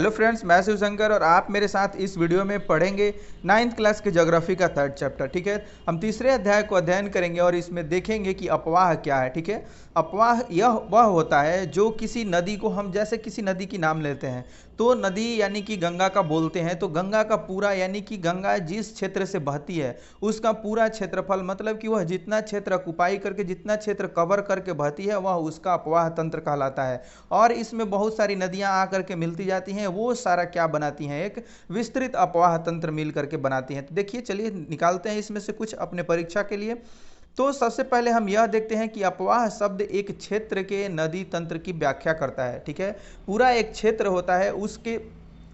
Hello friends, मैं शिवशंकर और आप मेरे साथ इस वीडियो में पढ़ेंगे 9th क्लास के ज्योग्राफी का 3rd चैप्टर। ठीक है, हम तीसरे अध्याय को अध्ययन करेंगे और इसमें देखेंगे कि अपवाह क्या है। ठीक है, अपवाह यह वह होता है जो किसी नदी को हम जैसे किसी नदी की नाम लेते हैं तो नदी यानी कि गंगा का बोलते हैं तो गंगा का पूरा यानी कि गंगा जिस क्षेत्र से बहती है उसका पूरा क्षेत्रफल मतलब कि वह जितना क्षेत्र ऑक्युपाई करके जितना क्षेत्र कवर करके बहती है वह उसका अपवाह तंत्र कहलाता है। और इसमें बहुत सारी नदियां आकर के मिलती जाती हैं, वो सारा क्या बनाती हैं, एक विस्तृत अपवाह तंत्र मिल करके बनाती हैं। तो देखिए, चलिए निकालते हैं इसमें से कुछ अपने परीक्षा के लिए। तो सबसे पहले हम यह देखते हैं कि अपवाह शब्द एक क्षेत्र के नदी तंत्र की व्याख्या करता है। ठीक है, पूरा एक क्षेत्र होता है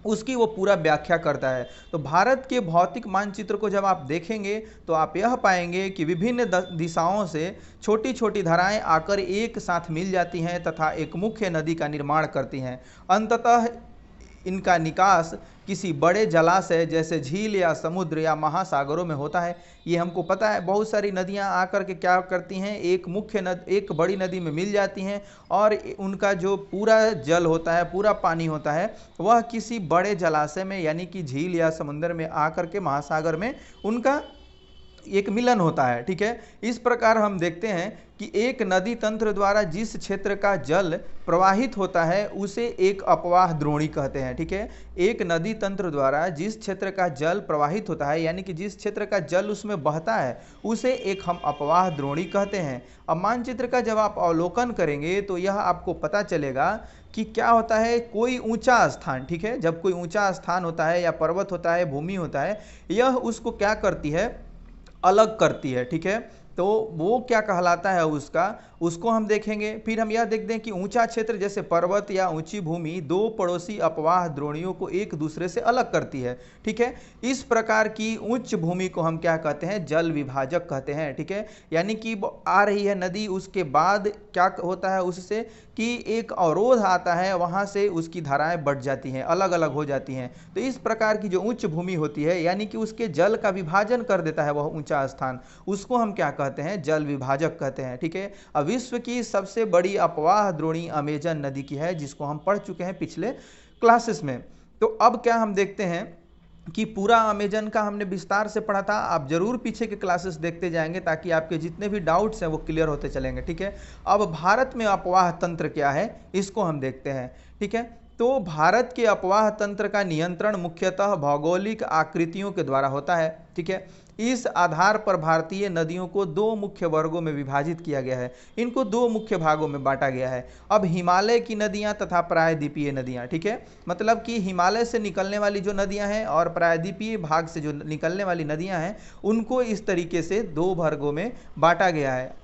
उसकी वो पूरा व्याख्या करता है। तो भारत के भौतिक मानचित्र को जब आप देखेंगे तो आप यह पाएंगे कि विभिन्न दिशाओं से छोटी छोटी धाराएं आकर एक साथ मिल जाती हैं तथा एक मुख्य नदी का निर्माण करती हैं। अंततः इनका निकास किसी बड़े जलाशय जैसे झील या समुद्र या महासागरों में होता है। ये हमको पता है, बहुत सारी नदियां आकर के क्या करती हैं, एक बड़ी नदी में मिल जाती हैं और उनका जो पूरा जल होता है, पूरा पानी होता है, वह किसी बड़े जलाशय में यानी कि झील या समुद्र में आकर के महासागर में उनका एक मिलन होता है। ठीक है, इस प्रकार हम देखते हैं कि एक नदी तंत्र द्वारा जिस क्षेत्र का जल प्रवाहित होता है उसे एक अपवाह द्रोणी कहते हैं। ठीक है, एक नदी तंत्र द्वारा जिस क्षेत्र का जल प्रवाहित होता है यानी कि जिस क्षेत्र का जल उसमें बहता है उसे एक हम अपवाह द्रोणी कहते हैं। अब मानचित्र का जब आप अवलोकन करेंगे तो यह आपको पता चलेगा कि क्या होता है, कोई ऊंचा स्थान, ठीक है, जब कोई ऊंचा स्थान होता है या पर्वत होता है, भूमि होता है, यह उसको क्या करती है, अलग करती है। ठीक है, तो वो क्या कहलाता है उसको हम देखेंगे। फिर हम यह देखते हैं कि ऊंचा क्षेत्र जैसे पर्वत या ऊंची भूमि दो पड़ोसी अपवाह द्रोणियों को एक दूसरे से अलग करती है। ठीक है, इस प्रकार की उच्च भूमि को हम क्या कहते हैं, जल विभाजक कहते हैं। ठीक है, यानी कि आ रही है नदी, उसके बाद क्या होता है उससे कि एक अवरोध आता है, वहां से उसकी धाराएं बढ़ जाती हैं, अलग अलग हो जाती हैं। तो इस प्रकार की जो उच्च भूमि होती है यानी कि उसके जल का विभाजन कर देता है वह ऊंचा स्थान, उसको हम क्या कहते हैं, जल विभाजक कहते हैं। ठीक है, अब विश्व की सबसे बड़ी अपवाह द्रोणी अमेजन नदी की है, जिसको हम पढ़ चुके हैं पिछले क्लासेस में। तो अब क्या हम देखते हैं कि पूरा अमेजन का हमने विस्तार से पढ़ा था, आप जरूर पीछे के क्लासेस देखते जाएंगे ताकि आपके जितने भी डाउट्स हैं वो क्लियर होते चलेंगे। ठीक है, अब भारत में अपवाह तंत्र क्या है इसको हम देखते हैं। ठीक है, तो भारत के अपवाह तंत्र का नियंत्रण मुख्यतः भौगोलिक आकृतियों के द्वारा होता है। ठीक है, इस आधार पर भारतीय नदियों को दो मुख्य वर्गों में विभाजित किया गया है, इनको दो मुख्य भागों में बांटा गया है। अब हिमालय की नदियां तथा प्रायद्वीपीय नदियां, ठीक है, मतलब कि हिमालय से निकलने वाली जो नदियां हैं और प्रायद्वीपीय भाग से जो निकलने वाली नदियां हैं उनको इस तरीके से दो वर्गों में बांटा गया है।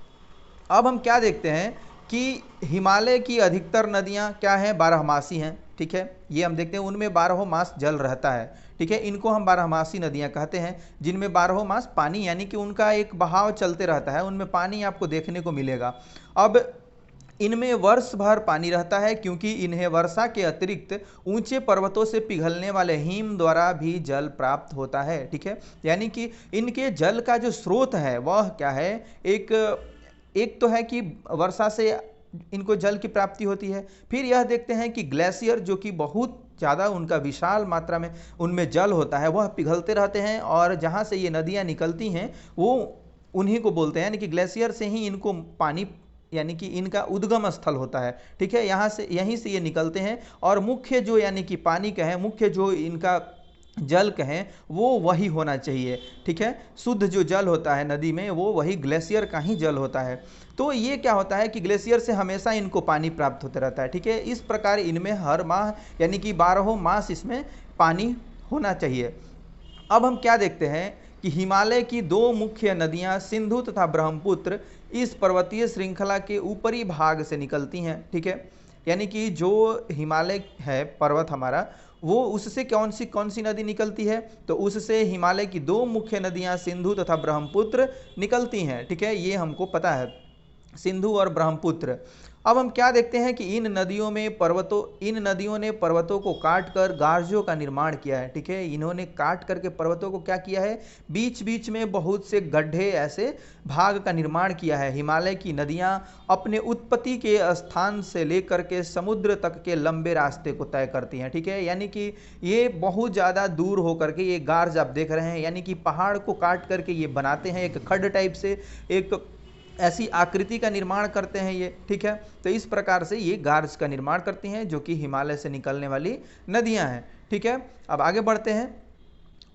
अब हम क्या देखते हैं कि हिमालय की अधिकतर नदियां क्या हैं, बारहमासी हैं। ठीक है, ये हम देखते हैं, उनमें 12 मास जल रहता है। ठीक है, इनको हम बारहमासी नदियां कहते हैं, जिनमें 12 मास पानी यानी कि उनका एक बहाव चलते रहता है, उनमें पानी आपको देखने को मिलेगा। अब इनमें वर्ष भर पानी रहता है क्योंकि इन्हें वर्षा के अतिरिक्त ऊंचे पर्वतों से पिघलने वाले हिम द्वारा भी जल प्राप्त होता है। ठीक है, यानी कि इनके जल का जो स्रोत है वह क्या है, एक तो है कि वर्षा से इनको जल की प्राप्ति होती है। फिर यह देखते हैं कि ग्लेशियर जो कि बहुत ज़्यादा उनका विशाल मात्रा में उनमें जल होता है वह पिघलते रहते हैं और जहाँ से ये नदियाँ निकलती हैं वो उन्हीं को बोलते हैं, यानी कि ग्लेशियर से ही इनको पानी यानी कि इनका उद्गम स्थल होता है। ठीक है, यहीं से ये निकलते हैं और मुख्य जो यानी कि पानी का है, मुख्य जो इनका जल कहें वो वही होना चाहिए। ठीक है, शुद्ध जो जल होता है नदी में वो वही ग्लेशियर का ही जल होता है। तो ये क्या होता है कि ग्लेशियर से हमेशा इनको पानी प्राप्त होता रहता है। ठीक है, इस प्रकार इनमें हर माह यानी कि 12 मास इसमें पानी होना चाहिए। अब हम क्या देखते हैं कि हिमालय की दो मुख्य नदियां सिंधु तथा ब्रह्मपुत्र इस पर्वतीय श्रृंखला के ऊपरी भाग से निकलती हैं। ठीक है, यानी कि जो हिमालय है पर्वत हमारा, वो उससे कौन सी नदी निकलती है, तो उससे हिमालय की दो मुख्य नदियां सिंधु तथा ब्रह्मपुत्र निकलती हैं। ठीक है, ये हमको पता है, सिंधु और ब्रह्मपुत्र। अब हम क्या देखते हैं कि इन नदियों ने पर्वतों को काट कर गार्जों का निर्माण किया है। ठीक है, इन्होंने काट करके पर्वतों को क्या किया है, बीच बीच में बहुत से गड्ढे ऐसे भाग का निर्माण किया है। हिमालय की नदियां अपने उत्पत्ति के स्थान से लेकर के समुद्र तक के लंबे रास्ते को तय करती हैं। ठीक है, यानी कि ये बहुत ज़्यादा दूर होकर के ये गार्ज आप देख रहे हैं, यानी कि पहाड़ को काट करके ये बनाते हैं एक खड्ड टाइप से, एक ऐसी आकृति का निर्माण करते हैं ये। ठीक है, तो इस प्रकार से ये गार्ज का निर्माण करती हैं जो कि हिमालय से निकलने वाली नदियां हैं। ठीक है, अब आगे बढ़ते हैं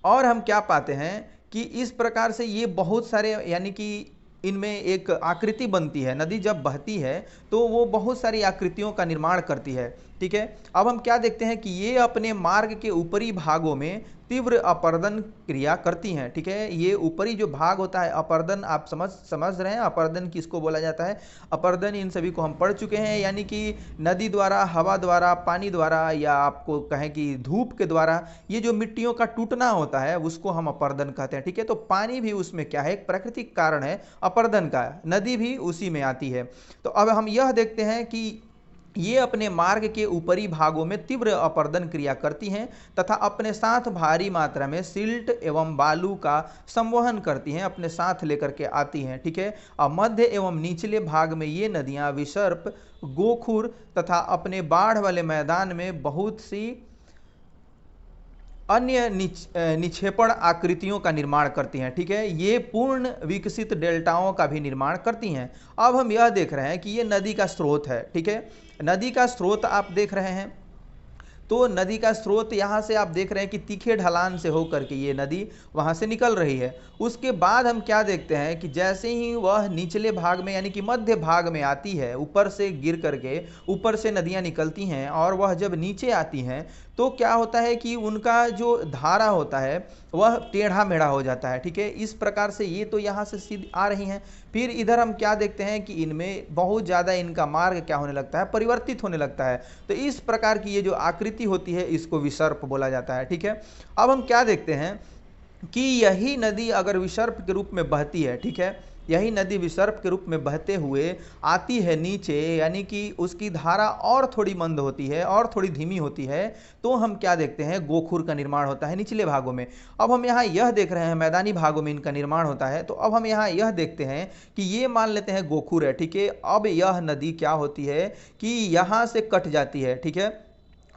और हम क्या पाते हैं कि इस प्रकार से ये बहुत सारे, यानी कि इनमें एक आकृति बनती है। नदी जब बहती है तो वो बहुत सारी आकृतियों का निर्माण करती है। ठीक है, अब हम क्या देखते हैं कि ये अपने मार्ग के ऊपरी भागों में तीव्र अपर्दन क्रिया करती हैं। ठीक है, ये ऊपरी जो भाग होता है, अपर्दन आप समझ रहे हैं, अपर्दन किसको बोला जाता है, अपर्दन इन सभी को हम पढ़ चुके हैं, यानी कि नदी द्वारा, हवा द्वारा, पानी द्वारा, या आपको कहें कि धूप के द्वारा ये जो मिट्टियों का टूटना होता है उसको हम अपर्दन कहते हैं। ठीक है, तो पानी भी उसमें क्या है, एक प्राकृतिक कारण है अपर्दन का, नदी भी उसी में आती है। तो अब हम यह देखते हैं कि ये अपने मार्ग के ऊपरी भागों में तीव्र अपर्दन क्रिया करती हैं तथा अपने साथ भारी मात्रा में सिल्ट एवं बालू का संवहन करती हैं, अपने साथ लेकर के आती हैं। ठीक है, और मध्य एवं निचले भाग में ये नदियां विसर्प, गोखुर तथा अपने बाढ़ वाले मैदान में बहुत सी अन्य निक्षेपण आकृतियों का निर्माण करती हैं। ठीक है, ये पूर्ण विकसित डेल्टाओं का भी निर्माण करती हैं। अब हम यह देख रहे हैं कि ये नदी का स्रोत है। ठीक है, नदी का स्रोत आप देख रहे हैं, तो नदी का स्रोत यहाँ से आप देख रहे हैं कि तीखे ढलान से होकर के ये नदी वहाँ से निकल रही है। उसके बाद हम क्या देखते हैं कि जैसे ही वह निचले भाग में, यानी कि मध्य भाग में आती है, ऊपर से गिर करके ऊपर से नदियाँ निकलती हैं, और वह जब नीचे आती हैं तो क्या होता है कि उनका जो धारा होता है वह टेढ़ा मेढ़ा हो जाता है। ठीक है, इस प्रकार से ये तो यहाँ से सीधी आ रही हैं, फिर इधर हम क्या देखते हैं कि इनमें बहुत ज़्यादा इनका मार्ग क्या होने लगता है, परिवर्तित होने लगता है। तो इस प्रकार की ये जो आकृति होती है इसको विसर्प बोला जाता है। ठीक है, अब हम क्या देखते हैं कि यही नदी अगर विसर्प के रूप में बहती है, ठीक है, यही नदी विसर्प के रूप में बहते हुए आती है नीचे, यानी कि उसकी धारा और थोड़ी मंद होती है और थोड़ी धीमी होती है, तो हम क्या देखते हैं, गोखुर का निर्माण होता है निचले भागों में। अब हम यहाँ यह देख रहे हैं मैदानी भागों में इनका निर्माण होता है, तो अब हम यहाँ यह देखते हैं कि ये मान लेते हैं गोखुर है। ठीक है, अब यह नदी क्या होती है कि यहाँ से कट जाती है। ठीक है,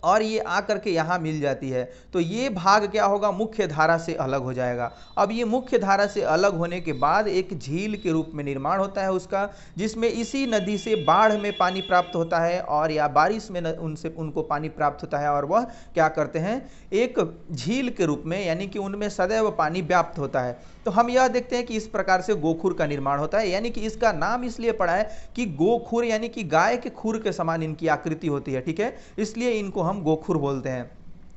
और ये आकर के यहाँ मिल जाती है, तो ये भाग क्या होगा, मुख्य धारा से अलग हो जाएगा। अब ये मुख्य धारा से अलग होने के बाद एक झील के रूप में निर्माण होता है उसका, जिसमें इसी नदी से बाढ़ में पानी प्राप्त होता है और या बारिश में उनको पानी प्राप्त होता है, और वह क्या करते हैं, एक झील के रूप में, यानी कि उनमें सदैव पानी व्याप्त होता है। तो हम यह देखते हैं कि इस प्रकार से गोखुर का निर्माण होता है, यानी कि इसका नाम इसलिए पड़ा है कि गोखुर, यानी कि गाय के खुर के समान इनकी आकृति होती है। ठीक है, इसलिए इनको हम गोखुर बोलते हैं।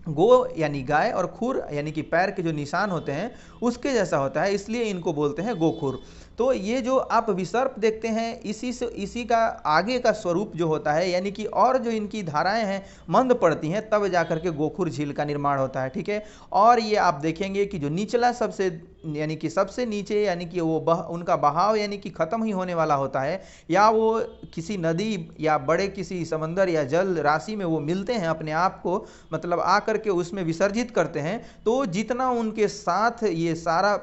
गो यानी गाय और खुर यानी कि पैर के जो निशान होते हैं उसके जैसा होता है, इसलिए इनको बोलते हैं गोखुर। तो ये जो आप विसर्प देखते हैं इसी का आगे का स्वरूप जो होता है, यानी कि और जो इनकी धाराएं हैं मंद पड़ती हैं, तब जाकर के गोखुर झील का निर्माण होता है। ठीक है, और ये आप देखेंगे कि जो निचला सबसे, यानी कि सबसे नीचे, यानी कि वो उनका बहाव यानी कि खत्म ही होने वाला होता है, या वो किसी नदी या बड़े किसी समंदर या जल राशि में वो मिलते हैं, अपने आप को मतलब आकर के उसमें विसर्जित करते हैं, तो जितना उनके साथ ये सारा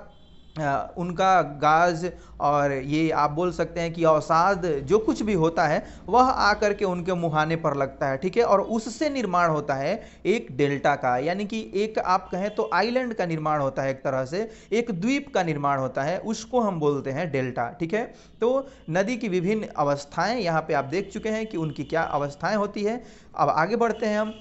उनका गाज और ये आप बोल सकते हैं कि अवसाद जो कुछ भी होता है वह आकर के उनके मुहाने पर लगता है। ठीक है, और उससे निर्माण होता है एक डेल्टा का, यानी कि एक आप कहें तो आइलैंड का निर्माण होता है, एक तरह से एक द्वीप का निर्माण होता है, उसको हम बोलते हैं डेल्टा। ठीक है, तो नदी की विभिन्न अवस्थाएं यहाँ पे आप देख चुके हैं कि उनकी क्या अवस्थाएं होती है। अब आगे बढ़ते हैं हम,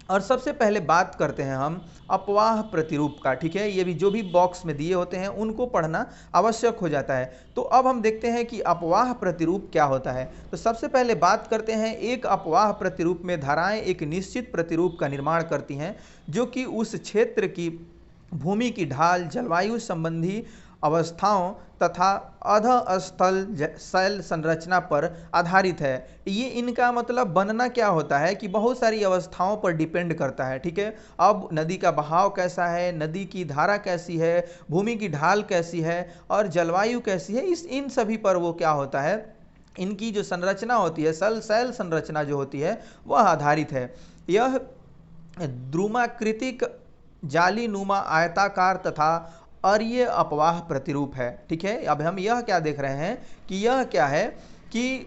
और सबसे पहले बात करते हैं हम अपवाह प्रतिरूप का। ठीक है, ये भी जो भी बॉक्स में दिए होते हैं उनको पढ़ना आवश्यक हो जाता है। तो अब हम देखते हैं कि अपवाह प्रतिरूप क्या होता है। तो सबसे पहले बात करते हैं, एक अपवाह प्रतिरूप में धाराएं एक निश्चित प्रतिरूप का निर्माण करती हैं जो कि उस क्षेत्र की भूमि की ढाल, जलवायु संबंधी अवस्थाओं तथा अधस्थल शैल संरचना पर आधारित है। ये इनका मतलब बनना क्या होता है कि बहुत सारी अवस्थाओं पर डिपेंड करता है। ठीक है, अब नदी का बहाव कैसा है, नदी की धारा कैसी है, भूमि की ढाल कैसी है और जलवायु कैसी है, इन सभी पर वो क्या होता है, इनकी जो संरचना होती है, सेल संरचना जो होती है वह आधारित है। यह द्रुमाकृतिक, जालीनुमा, आयताकार तथा अरीय अपवाह प्रतिरूप है। ठीक है, अब हम यह क्या देख रहे हैं कि यह क्या है कि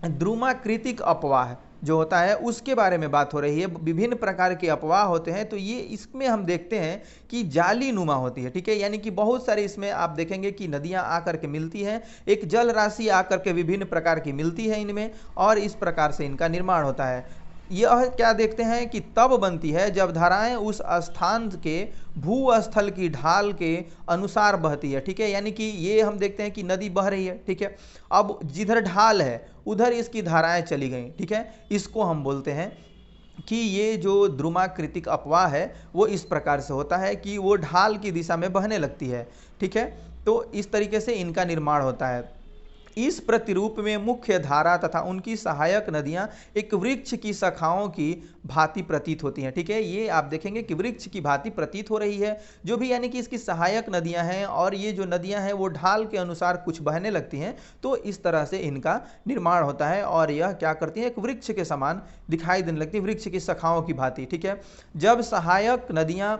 द्रुमाकृतिक अपवाह जो होता है उसके बारे में बात हो रही है। विभिन्न प्रकार के अपवाह होते हैं, तो ये इसमें हम देखते हैं कि जाली नुमा होती है। ठीक है, यानी कि बहुत सारे इसमें आप देखेंगे कि नदियां आकर के मिलती हैं, एक जल राशि आकर के विभिन्न प्रकार की मिलती है इनमें, और इस प्रकार से इनका निर्माण होता है। यह क्या देखते हैं कि तब बनती है जब धाराएं उस स्थान के भूस्थल की ढाल के अनुसार बहती है। ठीक है, यानी कि ये हम देखते हैं कि नदी बह रही है। ठीक है, अब जिधर ढाल है उधर इसकी धाराएं चली गई। ठीक है, इसको हम बोलते हैं कि ये जो द्रुमाकृतिक अपवाह है वो इस प्रकार से होता है कि वो ढाल की दिशा में बहने लगती है। ठीक है, तो इस तरीके से इनका निर्माण होता है। इस प्रतिरूप में मुख्य धारा तथा उनकी सहायक नदियां एक वृक्ष की शाखाओं की भांति प्रतीत होती हैं। ठीक है, ये आप देखेंगे कि वृक्ष की भांति प्रतीत हो रही है जो भी, यानी कि इसकी सहायक नदियां हैं, और ये जो नदियां हैं वो ढाल के अनुसार कुछ बहने लगती हैं, तो इस तरह से इनका निर्माण होता है। और यह क्या करती है, एक वृक्ष के समान दिखाई देने लगती है, वृक्ष की शाखाओं की भांति। ठीक है, जब सहायक नदियां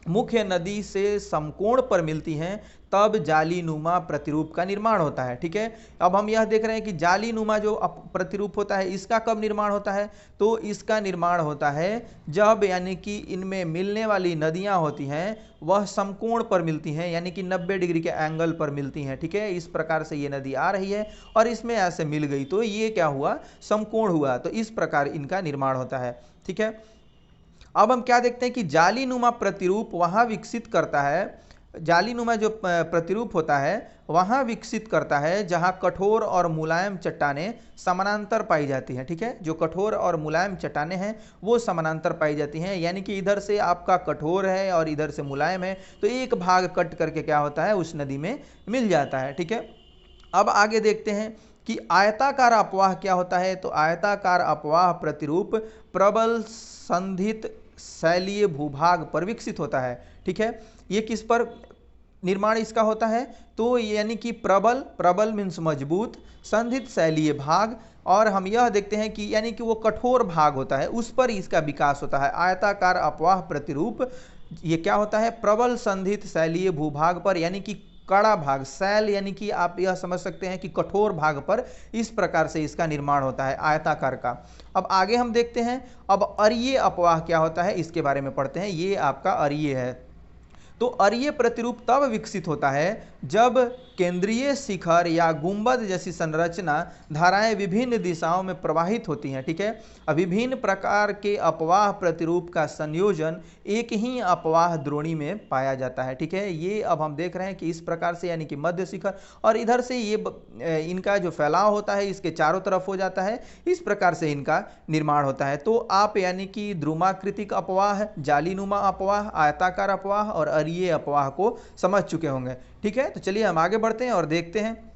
मुख्य नदी से समकोण पर मिलती हैं तब जालीनुमा प्रतिरूप का निर्माण होता है। ठीक है, अब हम यह देख रहे हैं कि जालीनुमा जो प्रतिरूप होता है इसका कब निर्माण होता है, तो इसका निर्माण होता है जब, यानी कि इनमें मिलने वाली नदियां होती हैं वह समकोण पर मिलती हैं, यानी कि 90 डिग्री के एंगल पर मिलती हैं। ठीक है, इस प्रकार से ये नदी आ रही है और इसमें ऐसे मिल गई, तो ये क्या हुआ, समकोण हुआ, तो इस प्रकार इनका निर्माण होता है। ठीक है, अब हम क्या देखते हैं कि जालीनुमा प्रतिरूप वहां विकसित करता है, जालीनुमा जो प्रतिरूप होता है वहां विकसित करता है जहां कठोर और मुलायम चट्टानें समानांतर पाई जाती हैं। ठीक है, जो कठोर और मुलायम चट्टानें हैं वो समानांतर पाई जाती हैं, यानी कि इधर से आपका कठोर है और इधर से मुलायम है, तो एक भाग कट करके क्या होता है, उस नदी में मिल जाता है। ठीक है, अब आगे देखते हैं कि आयताकार अपवाह क्या होता है, तो आयताकार अपवाह प्रतिरूप प्रबल संधित शैलीय भूभाग पर विकसित होता है। ठीक है, ये किस पर निर्माण इसका होता है, तो यानी कि प्रबल मीन्स मजबूत, संधित शैलीय भाग, और हम यह देखते हैं कि यानी कि वो कठोर भाग होता है उस पर इसका विकास होता है। आयताकार अपवाह प्रतिरूप ये क्या होता है, प्रबल संधित शैलीय भूभाग पर, यानी कि कड़ा भाग, शैल यानी कि आप यह समझ सकते हैं कि कठोर भाग पर, इस प्रकार से इसका निर्माण होता है आयताकार का। अब आगे हम देखते हैं, अब अरीय अपवाह क्या होता है इसके बारे में पढ़ते हैं। ये आपका अरीय है, तो अरीय प्रतिरूप तब विकसित होता है जब केंद्रीय शिखर या गुंबद जैसी संरचना धाराएं विभिन्न दिशाओं में प्रवाहित होती हैं। ठीक है, विभिन्न प्रकार के अपवाह प्रतिरूप का संयोजन एक ही अपवाह द्रोणी में पाया जाता है। ठीक है, ये अब हम देख रहे हैं कि इस प्रकार से, यानी कि मध्य शिखर और इधर से ये इनका जो फैलाव होता है इसके चारों तरफ हो जाता है, इस प्रकार से इनका निर्माण होता है। तो आप यानी कि द्रुमाकृतिक अपवाह, जालीनुमा अपवाह, आयताकार अपवाह और अरीय अपवाह को समझ चुके होंगे। ठीक है, तो चलिए हम आगे बढ़ते हैं और देखते हैं।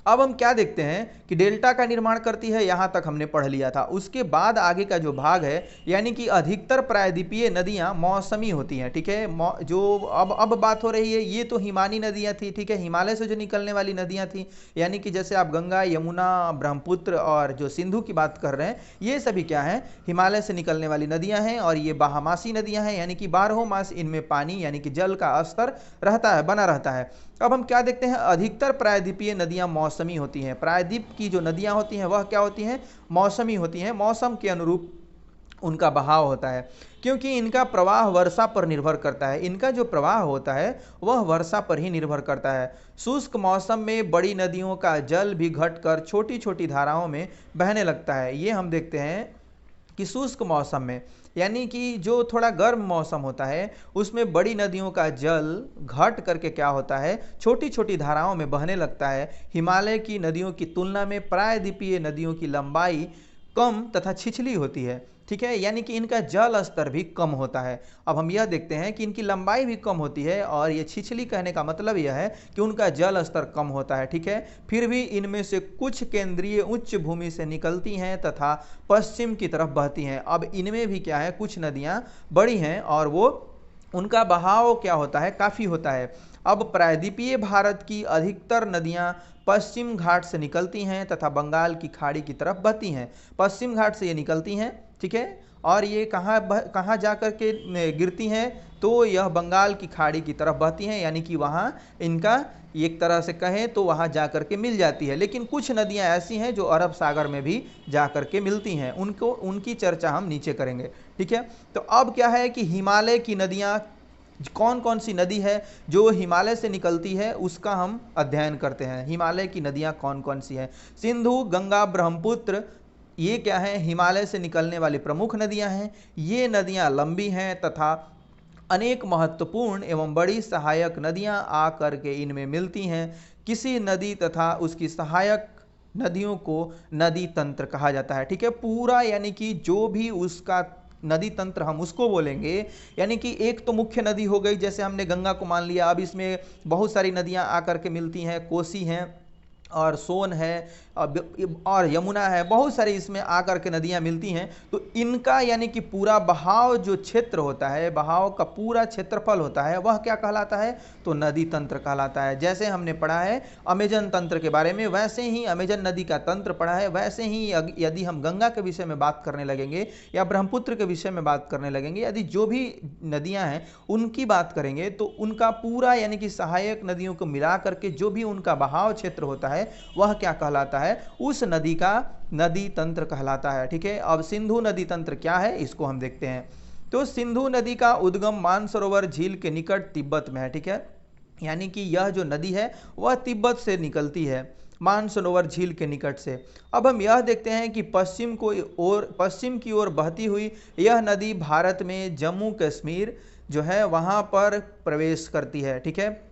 अब हम क्या देखते हैं कि डेल्टा का निर्माण करती है, यहां तक हमने पढ़ लिया था। उसके बाद आगे का जो भाग है, यानी कि अधिकतर प्रायद्वीपीय नदियां मौसमी होती हैं। ठीक है, जो अब बात हो रही है, ये तो हिमानी नदियां थी। ठीक है, हिमालय से जो निकलने वाली नदियां थी, यानी कि जैसे आप गंगा, यमुना, ब्रह्मपुत्र और जो सिंधु की बात कर रहे हैं, ये सभी क्या है, हिमालय से निकलने वाली नदियां हैं, और ये बारहमासी नदियां हैं, यानी कि 12 मास इनमें पानी यानी कि जल का स्तर रहता है, बना रहता है। अब हम क्या देखते हैं, अधिकतर प्रायद्वीपीय नदियां मौसमी होती हैं। प्रायद्वीप की जो नदियां होती हैं वह क्या होती हैं, मौसमी होती हैं, मौसम के अनुरूप उनका बहाव होता है, क्योंकि इनका प्रवाह वर्षा पर निर्भर करता है। इनका जो प्रवाह होता है वह वर्षा पर ही निर्भर करता है। शुष्क मौसम में बड़ी नदियों का जल भी घटकर छोटी छोटी धाराओं में बहने लगता है। ये हम देखते हैं कि शुष्क मौसम में, यानी कि जो थोड़ा गर्म मौसम होता है उसमें बड़ी नदियों का जल घट करके क्या होता है, छोटी छोटी धाराओं में बहने लगता है। हिमालय की नदियों की तुलना में प्रायद्वीपीय नदियों की लंबाई कम तथा छिछली होती है। ठीक है, यानी कि इनका जल स्तर भी कम होता है। अब हम यह देखते हैं कि इनकी लंबाई भी कम होती है, और ये छिछली कहने का मतलब यह है कि उनका जल स्तर कम होता है। ठीक है, फिर भी इनमें से कुछ केंद्रीय उच्च भूमि से निकलती हैं तथा पश्चिम की तरफ बहती हैं। अब इनमें भी क्या है, कुछ नदियां बड़ी हैं और वो उनका बहाव क्या होता है, काफ़ी होता है। अब प्रायद्वीपीय भारत की अधिकतर नदियां पश्चिम घाट से निकलती हैं तथा बंगाल की खाड़ी की तरफ बहती हैं। पश्चिम घाट से ये निकलती हैं, ठीक है, और ये कहाँ जा कर के गिरती हैं, तो यह बंगाल की खाड़ी की तरफ बहती हैं, यानी कि वहाँ इनका एक तरह से कहें तो वहाँ जा कर के मिल जाती है। लेकिन कुछ नदियाँ ऐसी हैं जो अरब सागर में भी जा कर के मिलती हैं, उनकी चर्चा हम नीचे करेंगे, ठीक है। तो अब क्या है कि हिमालय की नदियाँ कौन कौन सी नदी है जो हिमालय से निकलती है, उसका हम अध्ययन करते हैं। हिमालय की नदियाँ कौन कौन सी हैं? सिंधु, गंगा, ब्रह्मपुत्र, ये क्या है, हिमालय से निकलने वाली प्रमुख नदियां हैं। ये नदियां लंबी हैं तथा अनेक महत्वपूर्ण एवं बड़ी सहायक नदियां आकर के इनमें मिलती हैं। किसी नदी तथा उसकी सहायक नदियों को नदी तंत्र कहा जाता है, ठीक है। पूरा यानी कि जो भी उसका नदी तंत्र हम उसको बोलेंगे, यानी कि एक तो मुख्य नदी हो गई, जैसे हमने गंगा को मान लिया, अब इसमें बहुत सारी नदियां आकर के मिलती हैं, कोसी हैं और सोन है और यमुना है, बहुत सारी इसमें आकर के नदियां मिलती हैं। तो इनका यानी कि पूरा बहाव जो क्षेत्र होता है, बहाव का पूरा क्षेत्रफल होता है, वह क्या कहलाता है, तो नदी तंत्र कहलाता है। जैसे हमने पढ़ा है अमेजन तंत्र के बारे में, वैसे ही अमेजन नदी का तंत्र पढ़ा है, वैसे ही यदि हम गंगा के विषय में बात करने लगेंगे या ब्रह्मपुत्र के विषय में बात करने लगेंगे, यदि जो भी नदियां हैं उनकी बात करेंगे, तो उनका पूरा यानी कि सहायक नदियों को मिला करके जो भी उनका बहाव क्षेत्र होता है वह क्या कहलाता है, उस नदी का नदी तंत्र कहलाता है, ठीक है। अब सिंधु नदी तंत्र क्या है, इसको हम देखते हैं। तो सिंधु नदी का उद्गम मानसरोवर झील के निकट तिब्बत में है, ठीक है। यानी कि यह जो नदी है वह तिब्बत से निकलती है, मानसरोवर झील के निकट से। अब हम यह देखते हैं कि पश्चिम की ओर बहती हुई यह नदी भारत में जम्मू कश्मीर जो है वहां पर प्रवेश करती है, ठीक है।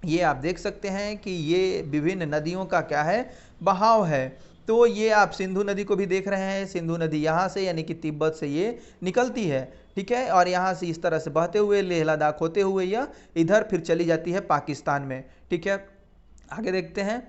ये आप देख सकते हैं कि ये विभिन्न नदियों का क्या है, बहाव है। तो ये आप सिंधु नदी को भी देख रहे हैं, सिंधु नदी यहाँ से यानी कि तिब्बत से ये निकलती है, ठीक है, और यहाँ से इस तरह से बहते हुए लेह लद्दाख होते हुए यह इधर फिर चली जाती है पाकिस्तान में, ठीक है। आगे देखते हैं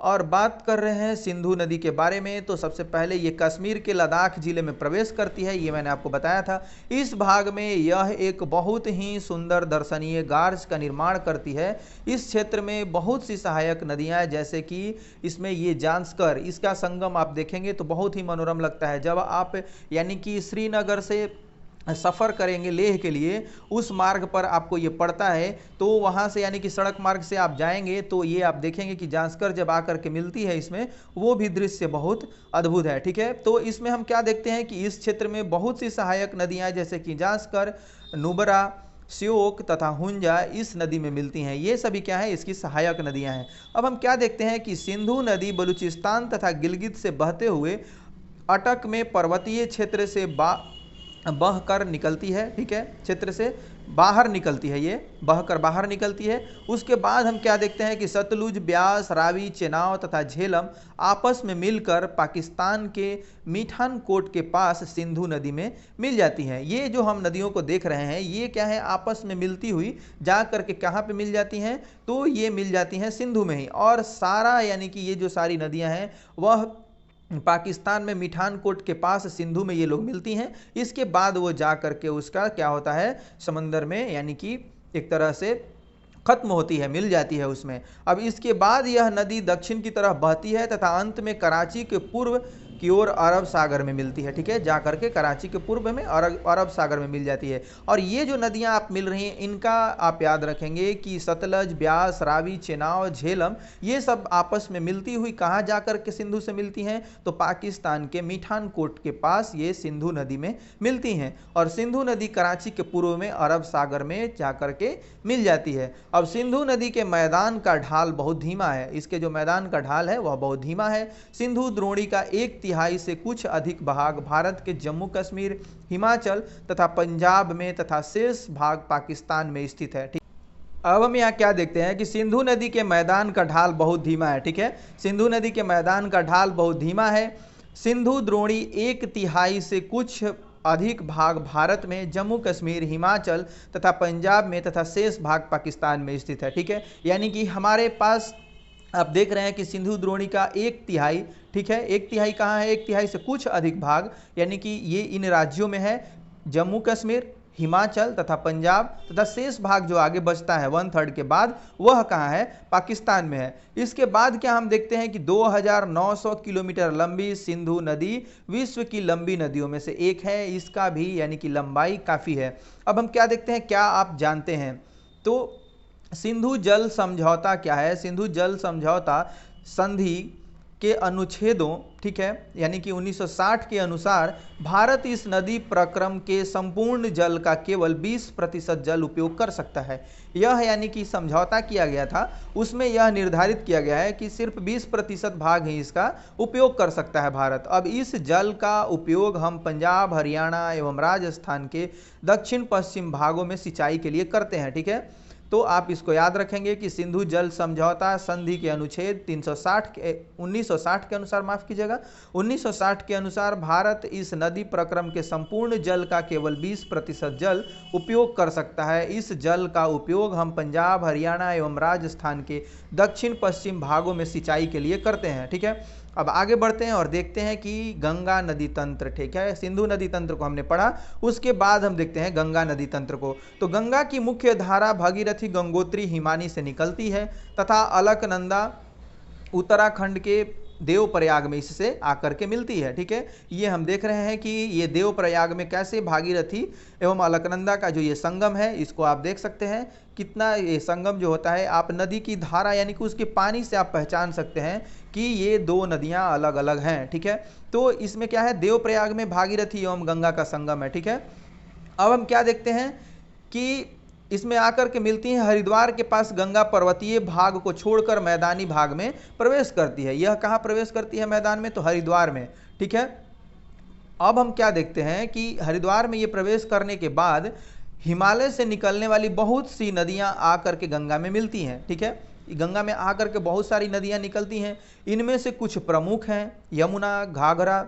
और बात कर रहे हैं सिंधु नदी के बारे में। तो सबसे पहले ये कश्मीर के लद्दाख जिले में प्रवेश करती है, ये मैंने आपको बताया था। इस भाग में यह एक बहुत ही सुंदर दर्शनीय गार्ज का निर्माण करती है। इस क्षेत्र में बहुत सी सहायक नदियां हैं, जैसे कि इसमें ये जांस्कर, इसका संगम आप देखेंगे तो बहुत ही मनोरम लगता है। जब आप यानी कि श्रीनगर से सफ़र करेंगे लेह के लिए, उस मार्ग पर आपको ये पड़ता है, तो वहाँ से यानी कि सड़क मार्ग से आप जाएंगे तो ये आप देखेंगे कि जांस्कर जब आकर के मिलती है इसमें, वो भी दृश्य बहुत अद्भुत है, ठीक है। तो इसमें हम क्या देखते हैं कि इस क्षेत्र में बहुत सी सहायक नदियाँ जैसे कि जांस्कर, नुब्रा, श्योक तथा हुंजा इस नदी में मिलती हैं। ये सभी क्या है, इसकी सहायक नदियाँ हैं। अब हम क्या देखते हैं कि सिंधु नदी बलूचिस्तान तथा गिलगित से बहते हुए अटक में पर्वतीय क्षेत्र से बहकर निकलती है, ठीक है, क्षेत्र से बाहर निकलती है, ये बहकर बाहर निकलती है। उसके बाद हम क्या देखते हैं कि सतलुज, ब्यास, रावी, चेनाब तथा झेलम आपस में मिलकर पाकिस्तान के मीठानकोट के पास सिंधु नदी में मिल जाती हैं। ये जो हम नदियों को देख रहे हैं ये क्या है, आपस में मिलती हुई जा करके कहाँ पे मिल जाती हैं, तो ये मिल जाती हैं सिंधु में ही। और सारा यानी कि ये जो सारी नदियाँ हैं वह पाकिस्तान में मीठानकोट के पास सिंधु में ये लोग मिलती हैं। इसके बाद वो जा करके उसका क्या होता है, समंदर में यानी कि एक तरह से खत्म होती है, मिल जाती है उसमें। अब इसके बाद यह नदी दक्षिण की तरफ बहती है तथा अंत में कराची के पूर्व की ओर अरब सागर में मिलती है, ठीक है, जा करके कराची के पूर्व में अरब सागर में मिल जाती है। और ये जो नदियां आप मिल रही हैं इनका आप याद रखेंगे कि सतलज, ब्यास, रावी, चेनाब, झेलम ये सब आपस में मिलती हुई कहाँ जा कर के सिंधु से मिलती हैं, तो पाकिस्तान के मीठानकोट के पास ये सिंधु नदी में मिलती हैं। और सिंधु नदी कराची के पूर्व में अरब सागर में जा कर के मिल जाती है। अब सिंधु नदी के मैदान का ढाल बहुत धीमा है, इसके जो मैदान का ढाल है वह बहुत धीमा है। सिंधु द्रोणी का 1/3 से कुछ अधिक भाग भारत के जम्मू कश्मीर, हिमाचल तथा पंजाब में तथा शेष भाग पाकिस्तान में स्थित है, ठीक। अब हम यहाँ क्या देखते हैं कि सिंधु नदी के मैदान का ढाल बहुत धीमा है, ठीक है, सिंधु नदी के मैदान का ढाल बहुत धीमा है। सिंधु द्रोणी 1/3 से कुछ अधिक भाग भारत में, जम्मू कश्मीर, हिमाचल तथा पंजाब में तथा शेष भाग पाकिस्तान में स्थित है, ठीक है। यानी कि हमारे पास आप देख रहे हैं कि सिंधु द्रोणी का 1/3, ठीक है, 1/3 कहाँ है, 1/3 से कुछ अधिक भाग यानी कि ये इन राज्यों में है, जम्मू कश्मीर, हिमाचल तथा पंजाब तथा शेष भाग जो आगे बचता है 1/3 के बाद वह कहाँ है, पाकिस्तान में है। इसके बाद क्या हम देखते हैं कि 2900 किलोमीटर लंबी सिंधु नदी विश्व की लंबी नदियों में से एक है, इसका भी यानी कि लंबाई काफ़ी है। अब हम क्या देखते हैं, क्या आप जानते हैं, तो सिंधु जल समझौता क्या है। सिंधु जल समझौता संधि के अनुच्छेदों, ठीक है, यानी कि 1960 के अनुसार भारत इस नदी प्रक्रम के संपूर्ण जल का केवल 20% जल उपयोग कर सकता है। यह यानी कि समझौता किया गया था, उसमें यह निर्धारित किया गया है कि सिर्फ 20% भाग ही इसका उपयोग कर सकता है भारत। अब इस जल का उपयोग हम पंजाब, हरियाणा एवं राजस्थान के दक्षिण पश्चिम भागों में सिंचाई के लिए करते हैं, ठीक है। तो आप इसको याद रखेंगे कि सिंधु जल समझौता संधि के अनुच्छेद 1960 के अनुसार, माफ कीजिएगा, 1960 के अनुसार भारत इस नदी प्रक्रम के संपूर्ण जल का केवल 20% जल उपयोग कर सकता है। इस जल का उपयोग हम पंजाब, हरियाणा एवं राजस्थान के दक्षिण पश्चिम भागों में सिंचाई के लिए करते हैं, ठीक है। अब आगे बढ़ते हैं और देखते हैं कि गंगा नदी तंत्र, ठीक है, सिंधु नदी तंत्र को हमने पढ़ा, उसके बाद हम देखते हैं गंगा नदी तंत्र को। तो गंगा की मुख्य धारा भगीरथी, गंगोत्री, हिमानी से निकलती है तथा अलकनंदा उत्तराखंड के देवप्रयाग में इससे आकर के मिलती है, ठीक है। ये हम देख रहे हैं कि ये देवप्रयाग में कैसे भागीरथी एवं अलकनंदा का जो ये संगम है, इसको आप देख सकते हैं कितना ये संगम जो होता है, आप नदी की धारा यानी कि उसके पानी से आप पहचान सकते हैं कि ये दो नदियां अलग अलग हैं, ठीक है। तो इसमें क्या है, देवप्रयाग में भागीरथी एवं गंगा का संगम है, ठीक है। अब हम क्या देखते हैं कि इसमें आकर के मिलती हैं, हरिद्वार के पास गंगा पर्वतीय भाग को छोड़कर मैदानी भाग में प्रवेश करती है। यह कहाँ प्रवेश करती है मैदान में, तो हरिद्वार में, ठीक है। अब हम क्या देखते हैं कि हरिद्वार में ये प्रवेश करने के बाद हिमालय से निकलने वाली बहुत सी नदियां आकर के गंगा में मिलती हैं, ठीक है। गंगा में आकर के बहुत सारी नदियां निकलती हैं, इनमें से कुछ प्रमुख हैं यमुना, घाघरा,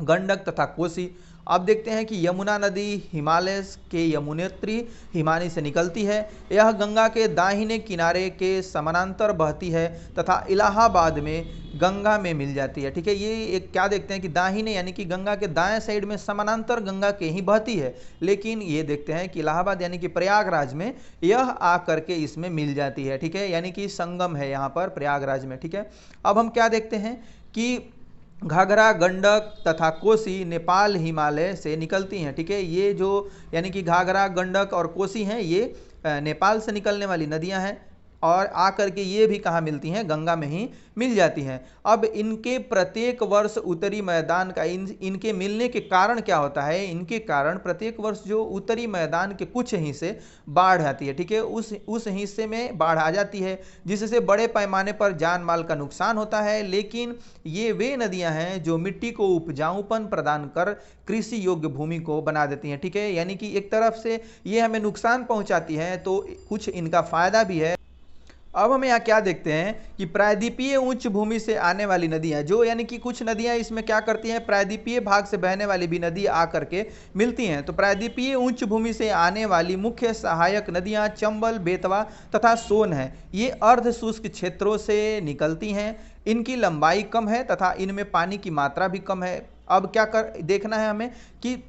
गंडक तथा कोसी। अब देखते हैं कि यमुना नदी हिमालय के यमुनोत्री हिमानी से निकलती है। यह गंगा के दाहिने किनारे के समानांतर बहती है तथा इलाहाबाद में गंगा में मिल जाती है, ठीक है। ये एक क्या देखते हैं कि दाहिने यानी कि गंगा के दाएं साइड में समानांतर गंगा के ही बहती है, लेकिन ये देखते हैं कि इलाहाबाद यानी कि प्रयागराज में यह आकर के इसमें मिल जाती है, ठीक है, यानी कि संगम है यहाँ पर प्रयागराज में, ठीक है। अब हम क्या देखते हैं कि घाघरा, गंडक तथा कोसी नेपाल हिमालय से निकलती हैं, ठीक है। ये जो यानी कि घाघरा, गंडक और कोसी हैं, ये नेपाल से निकलने वाली नदियां हैं और आकर के ये भी कहाँ मिलती हैं, गंगा में ही मिल जाती हैं। अब इनके प्रत्येक वर्ष उत्तरी मैदान का इनके मिलने के कारण क्या होता है, इनके कारण प्रत्येक वर्ष जो उत्तरी मैदान के कुछ हिस्से बाढ़ आती है, ठीक है, उस हिस्से में बाढ़ आ जाती है, जिससे बड़े पैमाने पर जान माल का नुकसान होता है। लेकिन ये वे नदियां हैं जो मिट्टी को उपजाऊपन प्रदान कर कृषि योग्य भूमि को बना देती हैं, ठीक है। यानी कि एक तरफ से ये हमें नुकसान पहुंचाती है तो कुछ इनका फायदा भी है। अब हम यहाँ क्या देखते हैं कि प्रायद्वीपीय उच्च भूमि से आने वाली नदियाँ जो यानी कि कुछ नदियाँ इसमें क्या करती हैं, प्रायद्वीपीय भाग से बहने वाली भी नदी आकर के मिलती हैं। तो प्रायद्वीपीय उच्च भूमि से आने वाली मुख्य सहायक नदियाँ चंबल, बेतवा तथा सोन है। ये अर्ध शुष्क क्षेत्रों से निकलती हैं, इनकी लंबाई कम है तथा इनमें पानी की मात्रा भी कम है। अब क्या देखना है हमें कि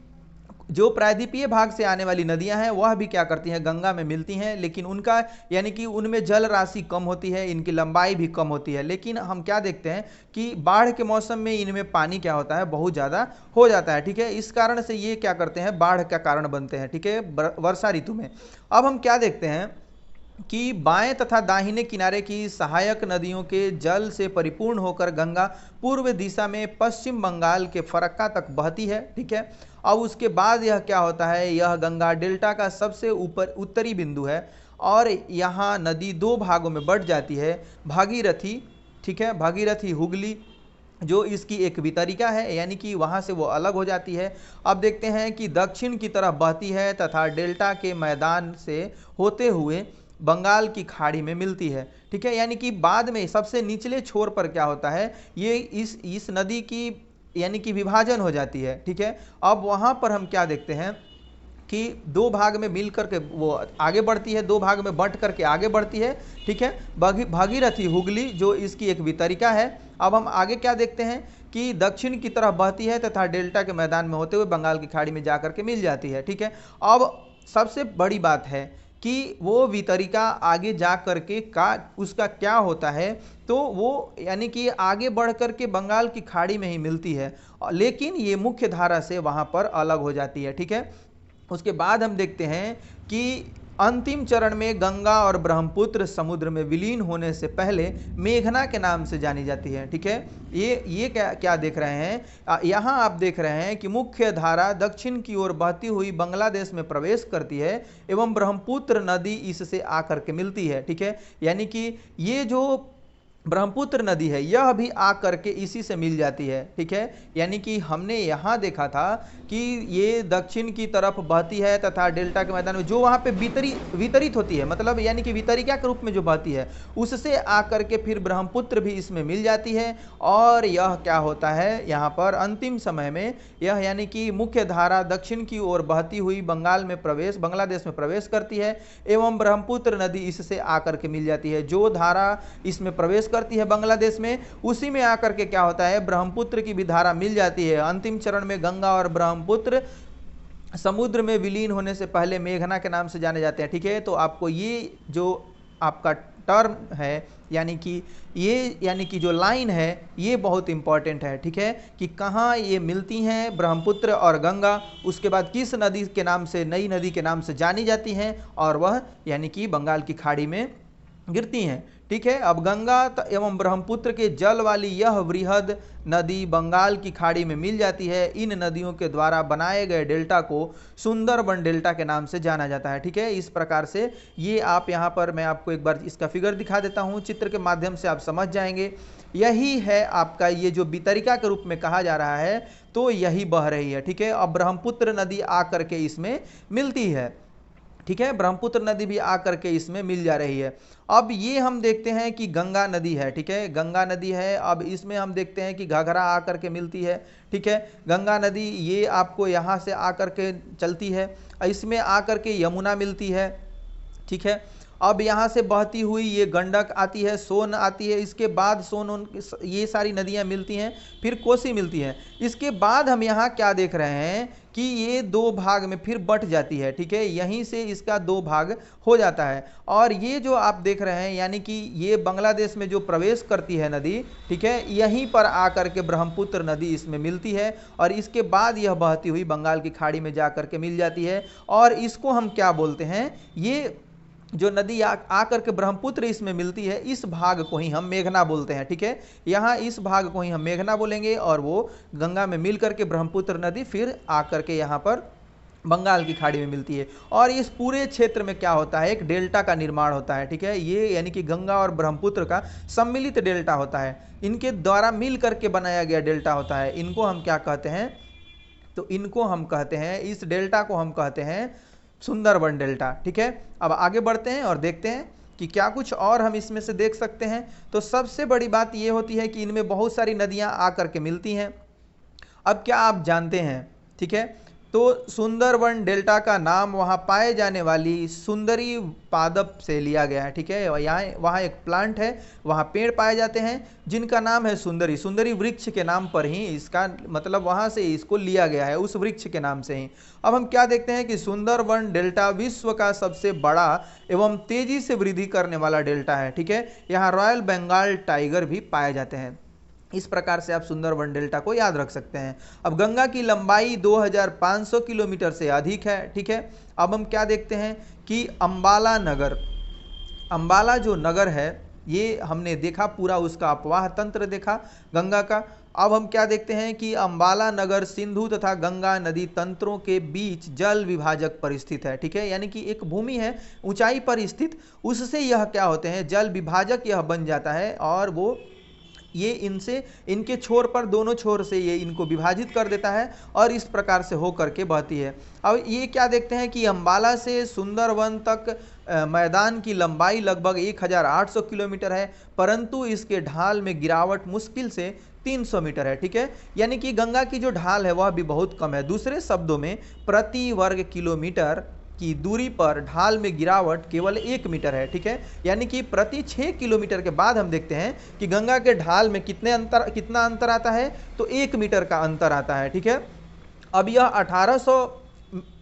जो प्रायद्वीपीय भाग से आने वाली नदियां हैं वह भी क्या करती हैं, गंगा में मिलती हैं, लेकिन उनका यानी कि उनमें जल राशि कम होती है, इनकी लंबाई भी कम होती है। लेकिन हम क्या देखते हैं कि बाढ़ के मौसम में इनमें पानी क्या होता है, बहुत ज़्यादा हो जाता है, ठीक है। इस कारण से ये क्या करते हैं, बाढ़ का कारण बनते हैं, ठीक है, वर्षा ऋतु में। अब हम क्या देखते हैं कि बाएं तथा दाहिने किनारे की सहायक नदियों के जल से परिपूर्ण होकर गंगा पूर्व दिशा में पश्चिम बंगाल के फरक्का तक बहती है, ठीक है। अब उसके बाद यह क्या होता है, यह गंगा डेल्टा का सबसे ऊपर उत्तरी बिंदु है और यहाँ नदी दो भागों में बढ़ जाती है, भागीरथी, ठीक है, भागीरथी हुगली जो इसकी एक वितरिका है, यानी कि वहाँ से वो अलग हो जाती है। अब देखते हैं कि दक्षिण की तरफ बहती है तथा डेल्टा के मैदान से होते हुए बंगाल की खाड़ी में मिलती है, ठीक है। यानी कि बाद में सबसे निचले छोर पर क्या होता है, ये इस नदी की यानी कि विभाजन हो जाती है, ठीक है। अब वहाँ पर हम क्या देखते हैं कि दो भाग में मिल करके वो आगे बढ़ती है, दो भाग में बंट करके आगे बढ़ती है, ठीक है। भागीरथी हुगली जो इसकी एक वितरिका है। अब हम आगे क्या देखते हैं कि दक्षिण की तरफ बहती है तथा डेल्टा के मैदान में होते हुए बंगाल की खाड़ी में जाकर के मिल जाती है, ठीक है। अब सबसे बड़ी बात है कि वो वितरिका आगे जा करके उसका क्या होता है, तो वो यानी कि आगे बढ़ करके बंगाल की खाड़ी में ही मिलती है, लेकिन ये मुख्य धारा से वहाँ पर अलग हो जाती है, ठीक है। उसके बाद हम देखते हैं कि अंतिम चरण में गंगा और ब्रह्मपुत्र समुद्र में विलीन होने से पहले मेघना के नाम से जानी जाती है, ठीक है। ये क्या देख रहे हैं, यहाँ आप देख रहे हैं कि मुख्य धारा दक्षिण की ओर बहती हुई बांग्लादेश में प्रवेश करती है एवं ब्रह्मपुत्र नदी इससे आकर के मिलती है, ठीक है। यानी कि ये जो ब्रह्मपुत्र नदी है यह भी आ करके इसी से मिल जाती है, ठीक है। यानी कि हमने यहाँ देखा था कि ये दक्षिण की तरफ बहती है तथा डेल्टा के मैदान में जो वहाँ पे वितरित होती है, मतलब यानी कि वितरिका के रूप में जो बहती है उससे आकर के फिर ब्रह्मपुत्र भी इसमें मिल जाती है। और यह क्या होता है यहाँ पर अंतिम समय में यह यानी कि मुख्य धारा दक्षिण की ओर बहती हुई बांग्लादेश में प्रवेश करती है एवं ब्रह्मपुत्र नदी इससे आकर के मिल जाती है। जो धारा इसमें प्रवेश करती है बांग्लादेश में, उसी में आकर के क्या होता है, ब्रह्मपुत्र की भी धारा मिल जाती है। अंतिम चरण में गंगा और ब्रह्मपुत्र समुद्र में विलीन होने से पहले मेघना के नाम से जाने जाते हैं, ठीक है। तो आपको ये जो आपका टर्म है यानी कि जो लाइन है ये बहुत इंपॉर्टेंट है, ठीक है, कि कहाँ ये मिलती हैं ब्रह्मपुत्र और गंगा, उसके बाद किस नदी के नाम से, नई नदी के नाम से जानी जाती हैं, और वह यानी कि बंगाल की खाड़ी में गिरती हैं, ठीक है। अब गंगा एवं ब्रह्मपुत्र के जल वाली यह वृहद नदी बंगाल की खाड़ी में मिल जाती है। इन नदियों के द्वारा बनाए गए डेल्टा को सुंदरबन डेल्टा के नाम से जाना जाता है, ठीक है। इस प्रकार से ये आप यहाँ पर मैं आपको एक बार इसका फिगर दिखा देता हूँ, चित्र के माध्यम से आप समझ जाएंगे। यही है आपका ये जो वितरिका के रूप में कहा जा रहा है, तो यही बह रही है, ठीक है। अब ब्रह्मपुत्र नदी आकर के इसमें मिलती है, ठीक है, ब्रह्मपुत्र नदी भी आकर के इसमें मिल जा रही है। अब ये हम देखते हैं कि गंगा नदी है, ठीक है, गंगा नदी है। अब इसमें हम देखते हैं कि घाघरा आकर के मिलती है, ठीक है। गंगा नदी ये आपको यहाँ से आकर के चलती है, इसमें आकर के यमुना मिलती है, ठीक है। अब यहाँ से बहती हुई ये गंडक आती है, सोन आती है, इसके बाद ये सारी नदियाँ मिलती हैं, फिर कोसी मिलती है। इसके बाद हम यहाँ क्या देख रहे हैं कि ये दो भाग में फिर बट जाती है, ठीक है, यहीं से इसका दो भाग हो जाता है। और ये जो आप देख रहे हैं यानी कि ये बांग्लादेश में जो प्रवेश करती है नदी, ठीक है, यहीं पर आकर के ब्रह्मपुत्र नदी इसमें मिलती है और इसके बाद यह बहती हुई बंगाल की खाड़ी में जाकर के मिल जाती है। और इसको हम क्या बोलते हैं, ये जो नदी आकर के ब्रह्मपुत्र इसमें मिलती है, इस भाग को ही हम मेघना बोलते हैं, ठीक है। यहाँ इस भाग को ही हम मेघना बोलेंगे और वो गंगा में मिल करके ब्रह्मपुत्र नदी फिर आकर के यहाँ पर बंगाल की खाड़ी में मिलती है। और इस पूरे क्षेत्र में क्या होता है, एक डेल्टा का निर्माण होता है, ठीक है। ये यानी कि गंगा और ब्रह्मपुत्र का सम्मिलित डेल्टा होता है, इनके द्वारा मिल करके बनाया गया डेल्टा होता है। इनको हम क्या कहते हैं, तो इनको हम कहते हैं, इस डेल्टा को हम कहते हैं सुंदरबन डेल्टा, ठीक है। अब आगे बढ़ते हैं और देखते हैं कि क्या कुछ और हम इसमें से देख सकते हैं। तो सबसे बड़ी बात यह होती है कि इनमें बहुत सारी नदियां आकर के मिलती हैं। अब क्या आप जानते हैं, ठीक है, तो सुंदरबन डेल्टा का नाम वहाँ पाए जाने वाली सुंदरी पादप से लिया गया है, ठीक है। यहाँ वहाँ एक प्लांट है, वहाँ पेड़ पाए जाते हैं जिनका नाम है सुंदरी। सुंदरी वृक्ष के नाम पर ही इसका मतलब वहाँ से इसको लिया गया है, उस वृक्ष के नाम से ही। अब हम क्या देखते हैं कि सुंदरबन डेल्टा विश्व का सबसे बड़ा एवं तेजी से वृद्धि करने वाला डेल्टा है, ठीक है। यहाँ रॉयल बंगाल टाइगर भी पाए जाते हैं। इस प्रकार से आप सुंदरबन डेल्टा को याद रख सकते हैं। अब गंगा की लंबाई 2500 किलोमीटर से अधिक है, ठीक है। अब हम क्या देखते हैं कि अंबाला नगर, अंबाला जो नगर है ये हमने देखा, पूरा उसका अपवाह तंत्र देखा गंगा का। अब हम क्या देखते हैं कि अंबाला नगर सिंधु तथा गंगा नदी तंत्रों के बीच जल विभाजक पर स्थित है, ठीक है। यानी कि एक भूमि है ऊंचाई पर स्थित, उससे यह क्या होते हैं, जल विभाजक यह बन जाता है और वो ये इनके छोर पर, दोनों छोर से ये इनको विभाजित कर देता है और इस प्रकार से हो करके बहती है। अब ये क्या देखते हैं कि अंबाला से सुंदरवन तक मैदान की लंबाई लगभग 1800 किलोमीटर है, परंतु इसके ढाल में गिरावट मुश्किल से 300 मीटर है। ठीक है, यानी कि गंगा की जो ढाल है वह भी बहुत कम है। दूसरे शब्दों में प्रति वर्ग किलोमीटर की दूरी पर ढाल में गिरावट केवल 1 मीटर है। ठीक है, यानी कि प्रति 6 किलोमीटर के बाद हम देखते हैं कि गंगा के ढाल में कितना अंतर आता है, तो 1 मीटर का अंतर आता है। ठीक है, अब यह 1800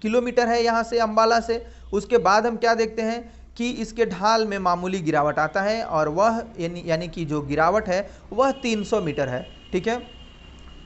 किलोमीटर है यहाँ से अंबाला से। उसके बाद हम क्या देखते हैं कि इसके ढाल में मामूली गिरावट आता है, और वह यानी कि जो गिरावट है वह 300 मीटर है। ठीक है,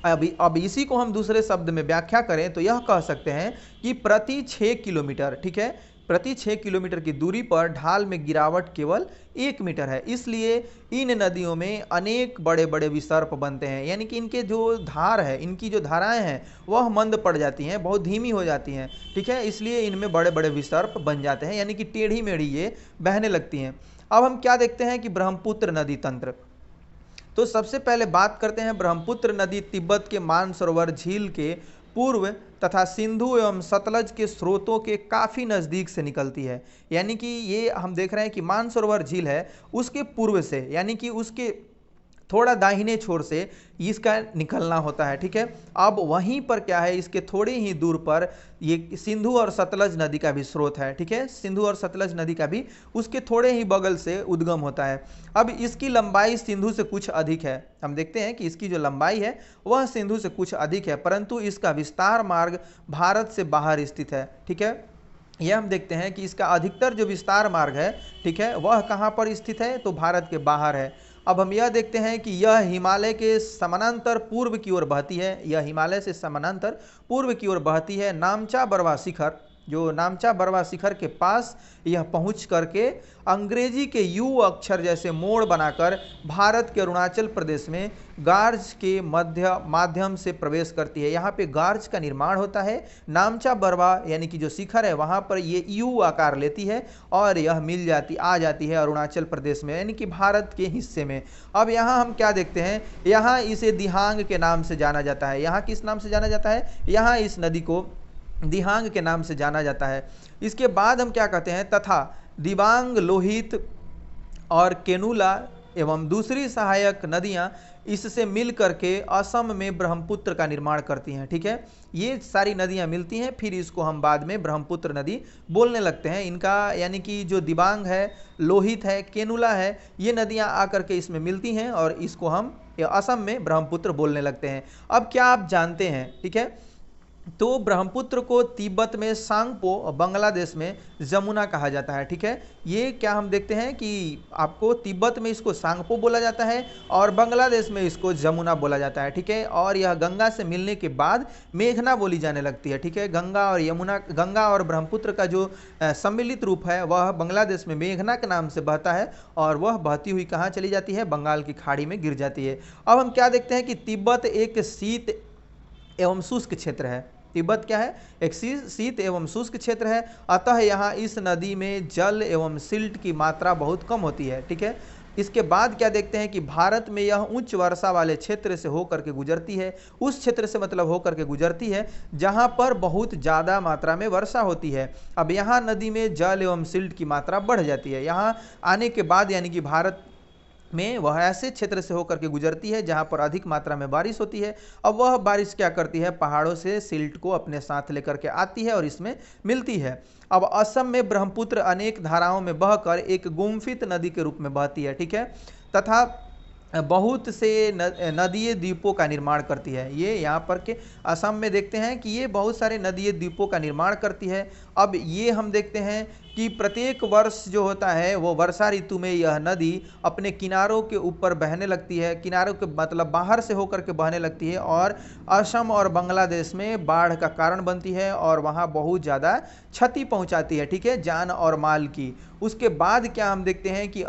अब इसी को हम दूसरे शब्द में व्याख्या करें तो यह कह सकते हैं कि प्रति 6 किलोमीटर, ठीक है, प्रति 6 किलोमीटर की दूरी पर ढाल में गिरावट केवल 1 मीटर है। इसलिए इन नदियों में अनेक बड़े बड़े विसर्प बनते हैं, यानी कि इनके जो धार है, इनकी जो धाराएं हैं वह मंद पड़ जाती हैं, बहुत धीमी हो जाती हैं। ठीक है, इसलिए इनमें बड़े बड़े विसर्प बन जाते हैं, यानी कि टेढ़ी मेढ़ी ये बहने लगती हैं। अब हम क्या देखते हैं कि ब्रह्मपुत्र नदी तंत्र। तो सबसे पहले बात करते हैं ब्रह्मपुत्र नदी तिब्बत के मानसरोवर झील के पूर्व तथा सिंधु एवं सतलज के स्रोतों के काफ़ी नज़दीक से निकलती है। यानी कि ये हम देख रहे हैं कि मानसरोवर झील है उसके पूर्व से, यानी कि उसके थोड़ा दाहिने छोर से इसका निकलना होता है। ठीक है, अब वहीं पर क्या है, इसके थोड़ी ही दूर पर ये सिंधु और सतलज नदी का भी स्रोत है। ठीक है, सिंधु और सतलज नदी का भी उसके थोड़े ही बगल से उद्गम होता है। अब इसकी लंबाई सिंधु से कुछ अधिक है। हम देखते हैं कि इसकी जो लंबाई है वह सिंधु से कुछ अधिक है, परंतु इसका विस्तार मार्ग भारत से बाहर स्थित है। ठीक है, यह हम देखते हैं कि इसका अधिकतर जो विस्तार मार्ग है, ठीक है, वह कहाँ पर स्थित है, तो भारत के बाहर है। अब हम यह देखते हैं कि यह हिमालय के समानांतर पूर्व की ओर बहती है, यह हिमालय से समानांतर पूर्व की ओर बहती है। नामचा बरवा शिखर, जो नामचा बरवा शिखर के पास यह पहुंच करके अंग्रेजी के यू अक्षर जैसे मोड़ बनाकर भारत के अरुणाचल प्रदेश में गार्ज के माध्यम से प्रवेश करती है। यहाँ पे गार्ज का निर्माण होता है। नामचा बरवा यानी कि जो शिखर है वहाँ पर ये यू आकार लेती है और यह आ जाती है अरुणाचल प्रदेश में, यानी कि भारत के हिस्से में। अब यहाँ हम क्या देखते हैं, यहाँ इसे दिहांग के नाम से जाना जाता है। यहाँ किस नाम से जाना जाता है, यहाँ इस नदी को दिहांग के नाम से जाना जाता है। इसके बाद हम क्या कहते हैं, तथा दिबांग, लोहित और केनुला एवं दूसरी सहायक नदियां इससे मिल करके असम में ब्रह्मपुत्र का निर्माण करती हैं। ठीक है, ये सारी नदियां मिलती हैं, फिर इसको हम बाद में ब्रह्मपुत्र नदी बोलने लगते हैं। इनका यानी कि जो दिबांग है, लोहित है, केनुला है, ये नदियां आकर के इसमें मिलती हैं और इसको हम असम में ब्रह्मपुत्र बोलने लगते हैं। अब क्या आप जानते हैं, ठीक है, तो ब्रह्मपुत्र को तिब्बत में सांगपो और बांग्लादेश में जमुना कहा जाता है। ठीक है, ये क्या हम देखते हैं कि आपको तिब्बत में इसको सांगपो बोला जाता है और बांग्लादेश में इसको जमुना बोला जाता है। ठीक है, और यह गंगा से मिलने के बाद मेघना बोली जाने लगती है। ठीक है, गंगा और ब्रह्मपुत्र का जो सम्मिलित रूप है वह बांग्लादेश में मेघना के नाम से बहता है और वह बहती हुई कहाँ चली जाती है, बंगाल की खाड़ी में गिर जाती है। अब हम क्या देखते हैं कि तिब्बत एक शीत एवं शुष्क क्षेत्र है। तिब्बत क्या है, एक शीत एवं शुष्क क्षेत्र है, अतः यहाँ इस नदी में जल एवं सिल्ट की मात्रा बहुत कम होती है। ठीक है, इसके बाद क्या देखते हैं कि भारत में यह उच्च वर्षा वाले क्षेत्र से होकर के गुजरती है। उस क्षेत्र से मतलब होकर के गुजरती है जहाँ पर बहुत ज़्यादा मात्रा में वर्षा होती है। अब यहाँ नदी में जल एवं सिल्ट की मात्रा बढ़ जाती है। यहाँ आने के बाद यानी कि भारत में वह ऐसे क्षेत्र से होकर के गुजरती है जहां पर अधिक मात्रा में बारिश होती है। अब वह बारिश क्या करती है, पहाड़ों से सिल्ट को अपने साथ लेकर के आती है और इसमें मिलती है। अब असम में ब्रह्मपुत्र अनेक धाराओं में बहकर एक गुम्फित नदी के रूप में बहती है। ठीक है, तथा बहुत से नदीय द्वीपों का निर्माण करती है। ये यहाँ पर के असम में देखते हैं कि ये बहुत सारे नदीय द्वीपों का निर्माण करती है। अब ये हम देखते हैं कि प्रत्येक वर्ष जो होता है वो वर्षा ऋतु में यह नदी अपने किनारों के ऊपर बहने लगती है, किनारों के मतलब बाहर से होकर के बहने लगती है और असम और बांग्लादेश में बाढ़ का कारण बनती है और वहाँ बहुत ज़्यादा क्षति पहुँचाती है। ठीक है, जान और माल की। उसके बाद क्या हम देखते हैं कि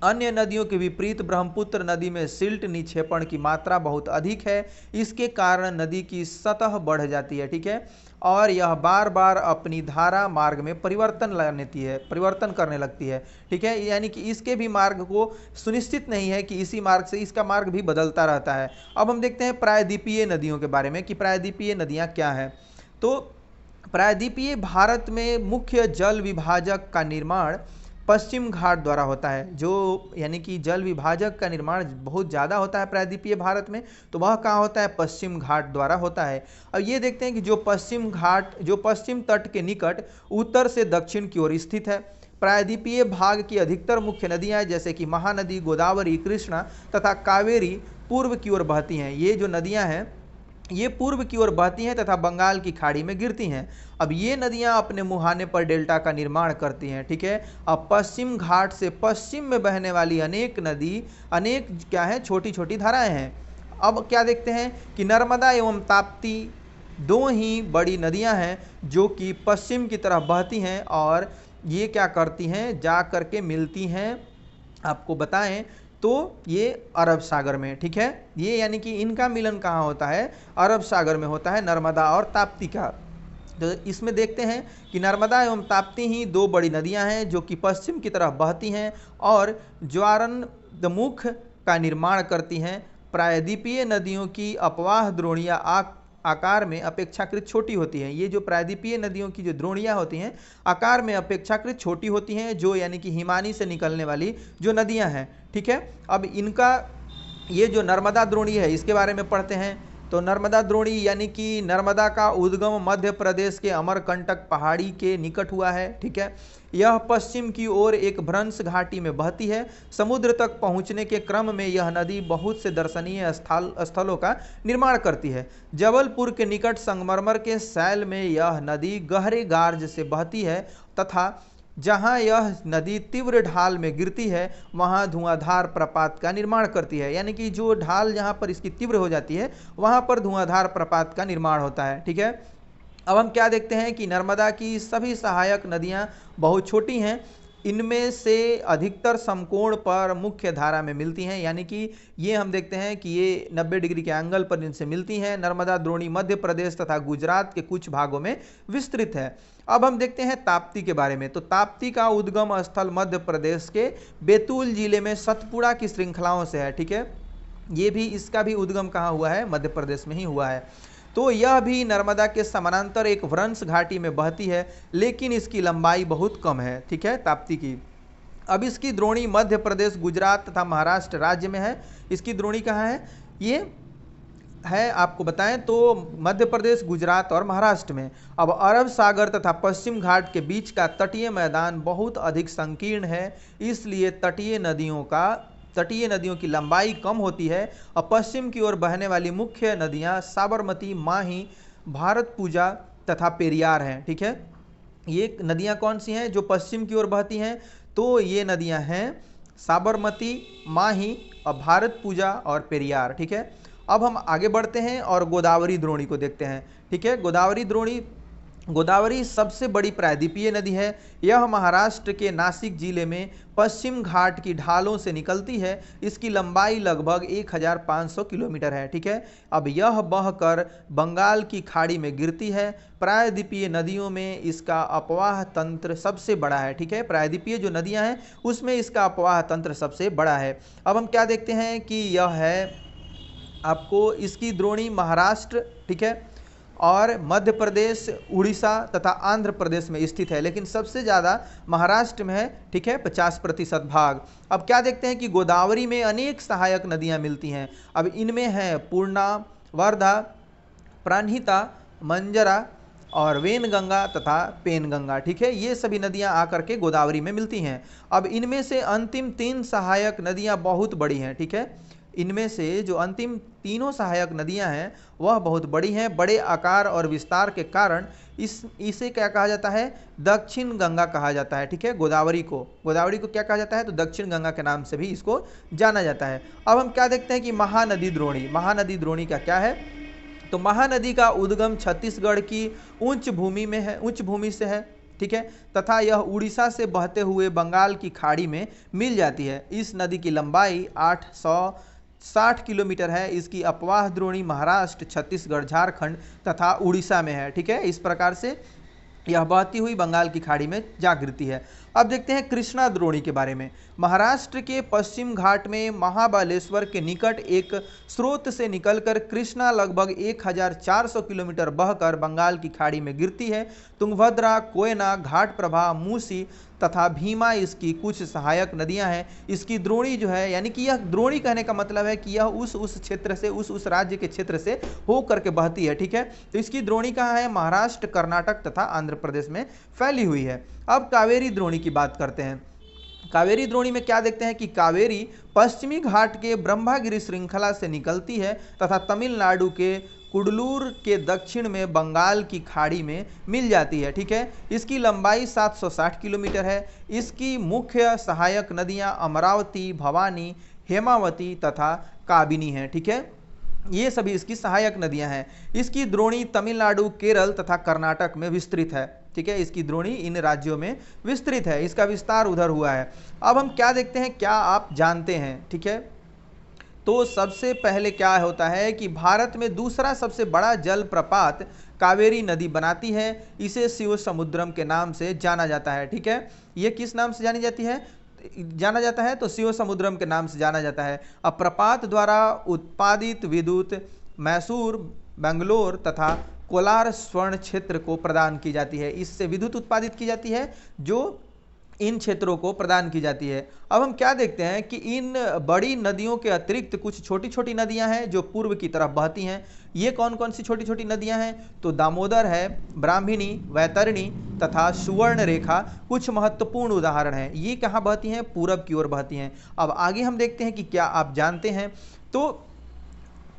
अन्य नदियों के विपरीत ब्रह्मपुत्र नदी में सिल्ट निक्षेपण की मात्रा बहुत अधिक है। इसके कारण नदी की सतह बढ़ जाती है। ठीक है, और यह बार बार अपनी धारा मार्ग में परिवर्तन करने लगती है। ठीक है, यानी कि इसके भी मार्ग को सुनिश्चित नहीं है कि इसी मार्ग से इसका मार्ग भी बदलता रहता है। अब हम देखते हैं प्रायद्वीपीय नदियों के बारे में कि प्रायद्वीपीय नदियाँ क्या हैं। तो प्रायद्वीपीय भारत में मुख्य जल विभाजक का निर्माण पश्चिम घाट द्वारा होता है। जो यानी कि जल विभाजक का निर्माण बहुत ज़्यादा होता है प्रायद्वीपीय भारत में, तो वह कहाँ होता है? पश्चिम घाट द्वारा होता है। अब ये देखते हैं कि जो पश्चिम घाट जो पश्चिम तट के निकट उत्तर से दक्षिण की ओर स्थित है। प्रायद्वीपीय भाग की अधिकतर मुख्य नदियाँ जैसे कि महानदी, गोदावरी, कृष्णा तथा कावेरी पूर्व की ओर बहती हैं। ये जो नदियाँ हैं ये पूर्व की ओर बहती हैं तथा बंगाल की खाड़ी में गिरती हैं। अब ये नदियां अपने मुहाने पर डेल्टा का निर्माण करती हैं, ठीक है। अब पश्चिम घाट से पश्चिम में बहने वाली अनेक क्या है, छोटी छोटी धाराएं हैं। अब क्या देखते हैं कि नर्मदा एवं ताप्ती दो ही बड़ी नदियां हैं जो कि पश्चिम की तरफ बहती हैं और ये क्या करती हैं, जा करके मिलती हैं, आपको बताएं तो ये अरब सागर में, ठीक है। ये यानी कि इनका मिलन कहाँ होता है? अरब सागर में होता है, नर्मदा और ताप्ती का। तो इसमें देखते हैं कि नर्मदा एवं ताप्ती ही दो बड़ी नदियां हैं जो कि पश्चिम की तरफ बहती हैं और ज्वारनदमुख का निर्माण करती हैं। प्रायद्वीपीय नदियों की अपवाह द्रोणियाँ आकार में अपेक्षाकृत छोटी होती हैं। ये जो प्रायद्वीपीय नदियों की जो द्रोणियाँ होती हैं आकार में अपेक्षाकृत छोटी होती हैं, जो यानी कि हिमानी से निकलने वाली जो नदियाँ हैं, ठीक है। अब इनका ये जो नर्मदा द्रोणी है इसके बारे में पढ़ते हैं। तो नर्मदा द्रोणी यानी कि नर्मदा का उद्गम मध्य प्रदेश के अमरकंटक पहाड़ी के निकट हुआ है, ठीक है। यह पश्चिम की ओर एक भ्रंश घाटी में बहती है। समुद्र तक पहुंचने के क्रम में यह नदी बहुत से दर्शनीय स्थलों का निर्माण करती है। जबलपुर के निकट संगमरमर के सैल में यह नदी गहरे गार्ज से बहती है तथा जहां यह नदी तीव्र ढाल में गिरती है वहां धुआंधार प्रपात का निर्माण करती है। यानी कि जो ढाल जहां पर इसकी तीव्र हो जाती है वहां पर धुआंधार प्रपात का निर्माण होता है, ठीक है। अब हम क्या देखते हैं कि नर्मदा की सभी सहायक नदियां बहुत छोटी हैं। इनमें से अधिकतर समकोण पर मुख्य धारा में मिलती हैं, यानी कि ये हम देखते हैं कि ये 90 डिग्री के एंगल पर इनसे मिलती हैं। नर्मदा द्रोणी मध्य प्रदेश तथा गुजरात के कुछ भागों में विस्तृत है। अब हम देखते हैं ताप्ती के बारे में। तो ताप्ती का उद्गम स्थल मध्य प्रदेश के बैतूल जिले में सतपुड़ा की श्रृंखलाओं से है, ठीक है। ये भी इसका भी उद्गम कहाँ हुआ है? मध्य प्रदेश में ही हुआ है। तो यह भी नर्मदा के समानांतर एक वृंश घाटी में बहती है, लेकिन इसकी लंबाई बहुत कम है, ठीक है, ताप्ती की। अब इसकी द्रोणी मध्य प्रदेश, गुजरात तथा महाराष्ट्र राज्य में है। इसकी द्रोणी कहाँ है? ये है आपको बताएं तो मध्य प्रदेश, गुजरात और महाराष्ट्र में। अब अरब सागर तथा पश्चिम घाट के बीच का तटीय मैदान बहुत अधिक संकीर्ण है, इसलिए तटीय नदियों की लंबाई कम होती है और पश्चिम की ओर बहने वाली मुख्य नदियां साबरमती, माही, भारतपुजा तथा पेरियार हैं, ठीक है। ये नदियां कौन सी हैं जो पश्चिम की ओर बहती हैं? तो ये नदियां हैं साबरमती, माही और भारतपुजा और पेरियार, ठीक है। अब हम आगे बढ़ते हैं और गोदावरी द्रोणी को देखते हैं, ठीक है। गोदावरी सबसे बड़ी प्रायद्वीपीय नदी है। यह महाराष्ट्र के नासिक जिले में पश्चिम घाट की ढालों से निकलती है। इसकी लंबाई लगभग 1500 किलोमीटर है, ठीक है। अब यह बहकर बंगाल की खाड़ी में गिरती है। प्रायद्वीपीय नदियों में इसका अपवाह तंत्र सबसे बड़ा है, ठीक है। प्रायद्वीपीय जो नदियां हैं उसमें इसका अपवाह तंत्र सबसे बड़ा है। अब हम क्या देखते हैं कि यह है आपको इसकी द्रोणी महाराष्ट्र, ठीक है, और मध्य प्रदेश, उड़ीसा तथा आंध्र प्रदेश में स्थित है, लेकिन सबसे ज़्यादा महाराष्ट्र में है, ठीक है, 50% भाग। अब क्या देखते हैं कि गोदावरी में अनेक सहायक नदियां मिलती हैं। अब इनमें है पूर्णा, वर्धा, प्राणहिता, मंजरा और वेनगंगा तथा पेनगंगा, ठीक है। ये सभी नदियां आकर के गोदावरी में मिलती हैं। अब इनमें से अंतिम 3 सहायक नदियां बहुत बड़ी हैं, ठीक है। इनमें से जो अंतिम तीनों सहायक नदियां हैं वह बहुत बड़ी हैं। बड़े आकार और विस्तार के कारण इसे क्या कहा जाता है? दक्षिण गंगा कहा जाता है, ठीक है। गोदावरी को क्या कहा जाता है? तो दक्षिण गंगा के नाम से भी इसको जाना जाता है। अब हम क्या देखते हैं कि महानदी द्रोणी का क्या है? तो महानदी का उद्गम छत्तीसगढ़ की उच्च भूमि से है, ठीक है, तथा यह उड़ीसा से बहते हुए बंगाल की खाड़ी में मिल जाती है। इस नदी की लंबाई 860 किलोमीटर है। इसकी अपवाह द्रोणी महाराष्ट्र, छत्तीसगढ़, झारखंड तथा उड़ीसा में है, ठीक है। इस प्रकार से यह बहती हुई बंगाल की खाड़ी में जा गिरती है। अब देखते हैं कृष्णा द्रोणी के बारे में। महाराष्ट्र के पश्चिम घाट में महाबलेश्वर के निकट एक स्रोत से निकलकर कृष्णा लगभग 1400 किलोमीटर बहकर बंगाल की खाड़ी में गिरती है। तुंगभद्रा, कोयना, घाटप्रभा, मूसी तथा भीमा इसकी कुछ सहायक नदियां हैं। इसकी द्रोणी जो है, यानी कि यह द्रोणी कहने का मतलब है कि यह उस क्षेत्र से, उस राज्य के क्षेत्र से हो करके बहती है। ठीक है, तो इसकी द्रोणी कहाँ है? महाराष्ट्र, कर्नाटक तथा आंध्र प्रदेश में फैली हुई है। अब कावेरी द्रोणी की बात करते हैं। कावेरी द्रोणी में क्या देखते हैं कि कावेरी पश्चिमी घाट के ब्रह्मागिरी श्रृंखला से निकलती है तथा तमिलनाडु के कुडलूर के दक्षिण में बंगाल की खाड़ी में मिल जाती है। ठीक है, इसकी लंबाई 760 किलोमीटर है। इसकी मुख्य सहायक नदियां अमरावती, भवानी, हेमावती तथा काबिनी हैं। ठीक है, ये सभी इसकी सहायक नदियां हैं। इसकी द्रोणी तमिलनाडु, केरल तथा कर्नाटक में विस्तृत है। ठीक है, इसकी द्रोणी इन राज्यों में विस्तृत है, इसका विस्तार उधर हुआ है। अब हम क्या देखते हैं, क्या आप जानते हैं? ठीक है, तो सबसे पहले क्या होता है कि भारत में दूसरा सबसे बड़ा जल प्रपात कावेरी नदी बनाती है। इसे शिव समुद्रम के नाम से जाना जाता है। ठीक है, ये किस नाम से जाना जाता है? तो शिव समुद्रम के नाम से जाना जाता है। अब प्रपात द्वारा उत्पादित विद्युत मैसूर, बेंगलोर तथा कोलार स्वर्ण क्षेत्र को प्रदान की जाती है। इससे विद्युत उत्पादित की जाती है जो इन क्षेत्रों को प्रदान की जाती है। अब हम क्या देखते हैं कि इन बड़ी नदियों के अतिरिक्त कुछ छोटी छोटी नदियां हैं जो पूर्व की तरफ बहती हैं। ये कौन कौन सी छोटी छोटी नदियां हैं? तो दामोदर है, ब्राह्मणी, वैतरणी तथा सुवर्ण रेखा कुछ महत्वपूर्ण उदाहरण हैं। ये कहाँ बहती हैं? पूरब की ओर बहती हैं। अब आगे हम देखते हैं कि क्या आप जानते हैं, तो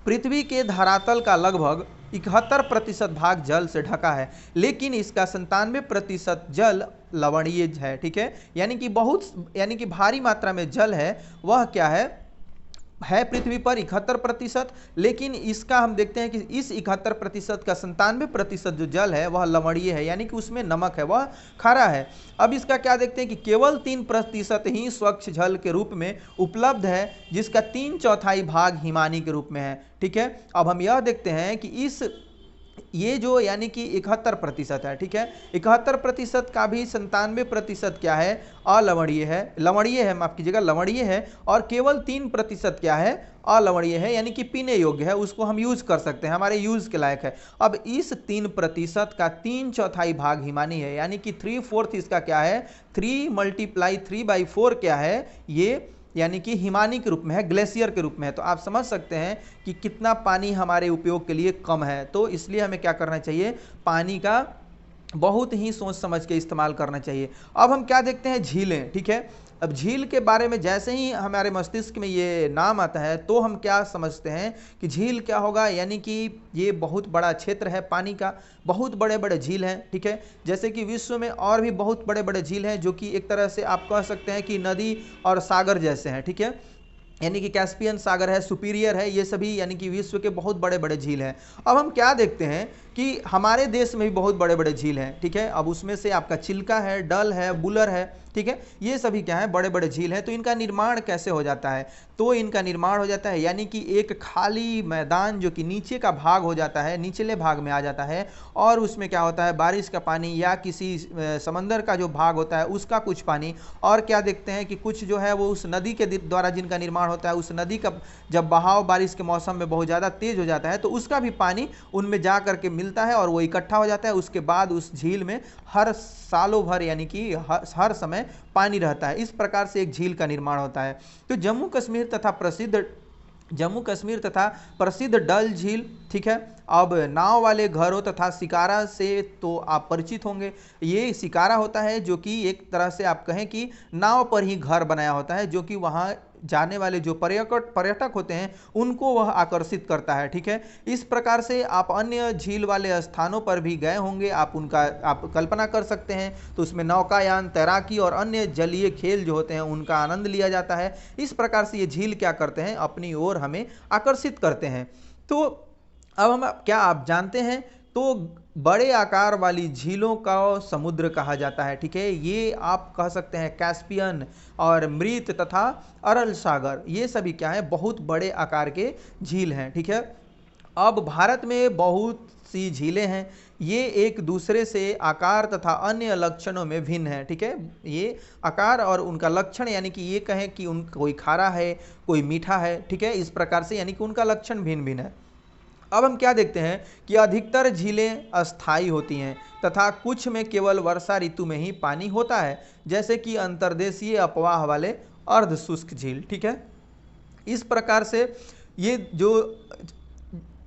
पृथ्वी के धरातल का लगभग 71% भाग जल से ढका है, लेकिन इसका 97% जल लवणीय है। ठीक है, यानी कि भारी मात्रा में जल है, वह क्या है पृथ्वी पर 71%, लेकिन इसका हम देखते हैं कि इस 71% का 97% जो जल है वह लवणीय है, यानी कि उसमें नमक है, वह खारा है। अब इसका क्या देखते हैं कि केवल 3% ही स्वच्छ जल के रूप में उपलब्ध है, जिसका 3/4 भाग हिमानी के रूप में है। ठीक है, अब हम यह देखते हैं कि ये जो यानी कि 71% है। ठीक है, 71% का भी 97% क्या है? अलवणीय है, माफ कीजिएगा, लवणीय है। और केवल 3% क्या है? अलवणीय है, यानी कि पीने योग्य है, उसको हम यूज कर सकते हैं, हमारे यूज के लायक है। अब इस 3% का 3/4 भाग हिमानी है, यानी कि 3/4 इसका क्या है? 3 × 3/4 क्या है? ये यानी कि हिमानी के रूप में है, ग्लेशियर के रूप में है। तो आप समझ सकते हैं कि कितना पानी हमारे उपयोग के लिए कम है। तो इसलिए हमें क्या करना चाहिए? पानी का बहुत ही सोच समझ के इस्तेमाल करना चाहिए। अब हम क्या देखते हैं? झीलें। ठीक है, अब झील के बारे में जैसे ही हमारे मस्तिष्क में ये नाम आता है तो हम क्या समझते हैं कि झील क्या होगा? यानी कि ये बहुत बड़ा क्षेत्र है पानी का, बहुत बड़े बड़े झील हैं। ठीक है, जैसे कि विश्व में और भी बहुत बड़े बड़े झील हैं जो कि एक तरह से आप कह सकते हैं कि नदी और सागर जैसे हैं। ठीक है, यानी कि कैस्पियन सागर है, सुपीरियर है, ये सभी यानी कि विश्व के बहुत बड़े बड़े झील हैं। अब हम क्या देखते हैं कि हमारे देश में भी बहुत बड़े बड़े झील हैं। ठीक है, अब उसमें से आपका चिल्का है, डल है, बुलर है। ठीक है, ये सभी क्या है? बड़े बड़े झील हैं। तो इनका निर्माण कैसे हो जाता है? तो इनका निर्माण हो जाता है यानी कि एक खाली मैदान जो कि नीचे का भाग हो जाता है, निचले भाग में आ जाता है, और उसमें क्या होता है? बारिश का पानी या किसी समंदर का जो भाग होता है उसका कुछ पानी, और क्या देखते हैं कि कुछ जो है वो उस नदी के द्वारा जिनका निर्माण होता है, उस नदी का जब बहाव बारिश के मौसम में बहुत ज़्यादा तेज हो जाता है तो उसका भी पानी उनमें जा करके मिलता है और वो इकट्ठा हो जाता है। उसके बाद उस झील में हर सालों भर यानी कि हर समय पानी रहता है। इस प्रकार से एक झील का निर्माण होता है। तो जम्मू कश्मीर तथा प्रसिद्ध डल झील। ठीक है, अब नाव वाले घरों तथा शिकारा से तो आप परिचित होंगे। ये शिकारा होता है जो कि एक तरह से आप कहें कि नाव पर ही घर बनाया होता है, जो कि वहाँ जाने वाले जो पर्यटक होते हैं उनको वह आकर्षित करता है। ठीक है, इस प्रकार से आप अन्य झील वाले स्थानों पर भी गए होंगे, आप कल्पना कर सकते हैं। तो उसमें नौकायान, तैराकी और अन्य जलीय खेल जो होते हैं उनका आनंद लिया जाता है। इस प्रकार से ये झील क्या करते हैं? अपनी ओर हमें आकर्षित करते हैं। तो अब क्या आप जानते हैं? तो बड़े आकार वाली झीलों का समुद्र कहा जाता है। ठीक है, ये आप कह सकते हैं कैस्पियन और मृत तथा अरल सागर, ये सभी क्या है? बहुत बड़े आकार के झील हैं। ठीक है, अब भारत में बहुत सी झीलें हैं, ये एक दूसरे से आकार तथा अन्य लक्षणों में भिन्न है। ठीक है, ये आकार और उनका लक्षण, यानी कि ये कहें कि उन कोई खारा है, कोई मीठा है। ठीक है, इस प्रकार से यानी कि उनका लक्षण भिन्न भिन्न है। अब हम क्या देखते हैं कि अधिकतर झीलें अस्थायी होती हैं तथा कुछ में केवल वर्षा ऋतु में ही पानी होता है, जैसे कि अंतर्देशीय अपवाह वाले अर्ध शुष्क झील। ठीक है, इस प्रकार से ये जो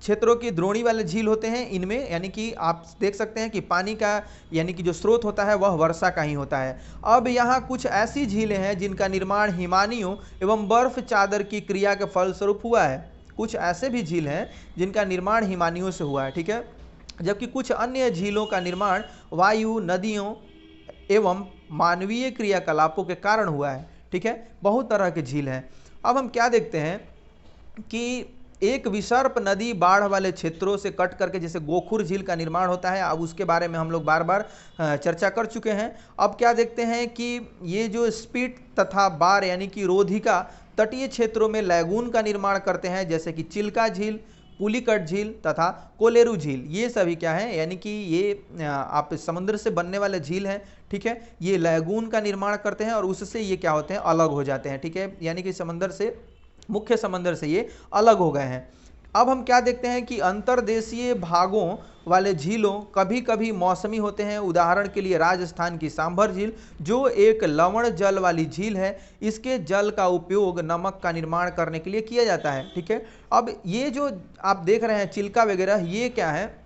क्षेत्रों की द्रोणी वाले झील होते हैं, इनमें यानी कि आप देख सकते हैं कि पानी का यानी कि जो स्रोत होता है वह वर्षा का ही होता है। अब यहाँ कुछ ऐसी झीलें हैं जिनका निर्माण हिमानियों एवं बर्फ चादर की क्रिया के फलस्वरूप हुआ है। कुछ ऐसे भी झील हैं जिनका निर्माण हिमानियों से हुआ है। ठीक है, जबकि कुछ अन्य झीलों का निर्माण वायु, नदियों एवं मानवीय क्रियाकलापों के कारण हुआ है। ठीक है, बहुत तरह के झील हैं। अब हम क्या देखते हैं कि एक विसर्प नदी बाढ़ वाले क्षेत्रों से कट करके जैसे गोखुर झील का निर्माण होता है, अब उसके बारे में हम लोग बार बार चर्चा कर चुके हैं। अब क्या देखते हैं कि ये जो स्पीट तथा बार यानी कि रोधिका तटीय क्षेत्रों में लैगून का निर्माण करते हैं, जैसे कि चिल्का झील, पुलिकट झील तथा कोलेरू झील। ये सभी क्या है, यानी कि ये आप समुद्र से बनने वाले झील हैं। ठीक है, ये लैगून का निर्माण करते हैं और उससे ये क्या होते हैं, अलग हो जाते हैं। ठीक है, यानी कि समंदर से, मुख्य समंदर से ये अलग हो गए हैं। अब हम क्या देखते हैं कि अंतर्देशीय भागों वाले झीलों कभी कभी मौसमी होते हैं। उदाहरण के लिए राजस्थान की सांभर झील जो एक लवण जल वाली झील है, इसके जल का उपयोग नमक का निर्माण करने के लिए किया जाता है। ठीक है, अब ये जो आप देख रहे हैं चिल्का वगैरह, ये क्या है,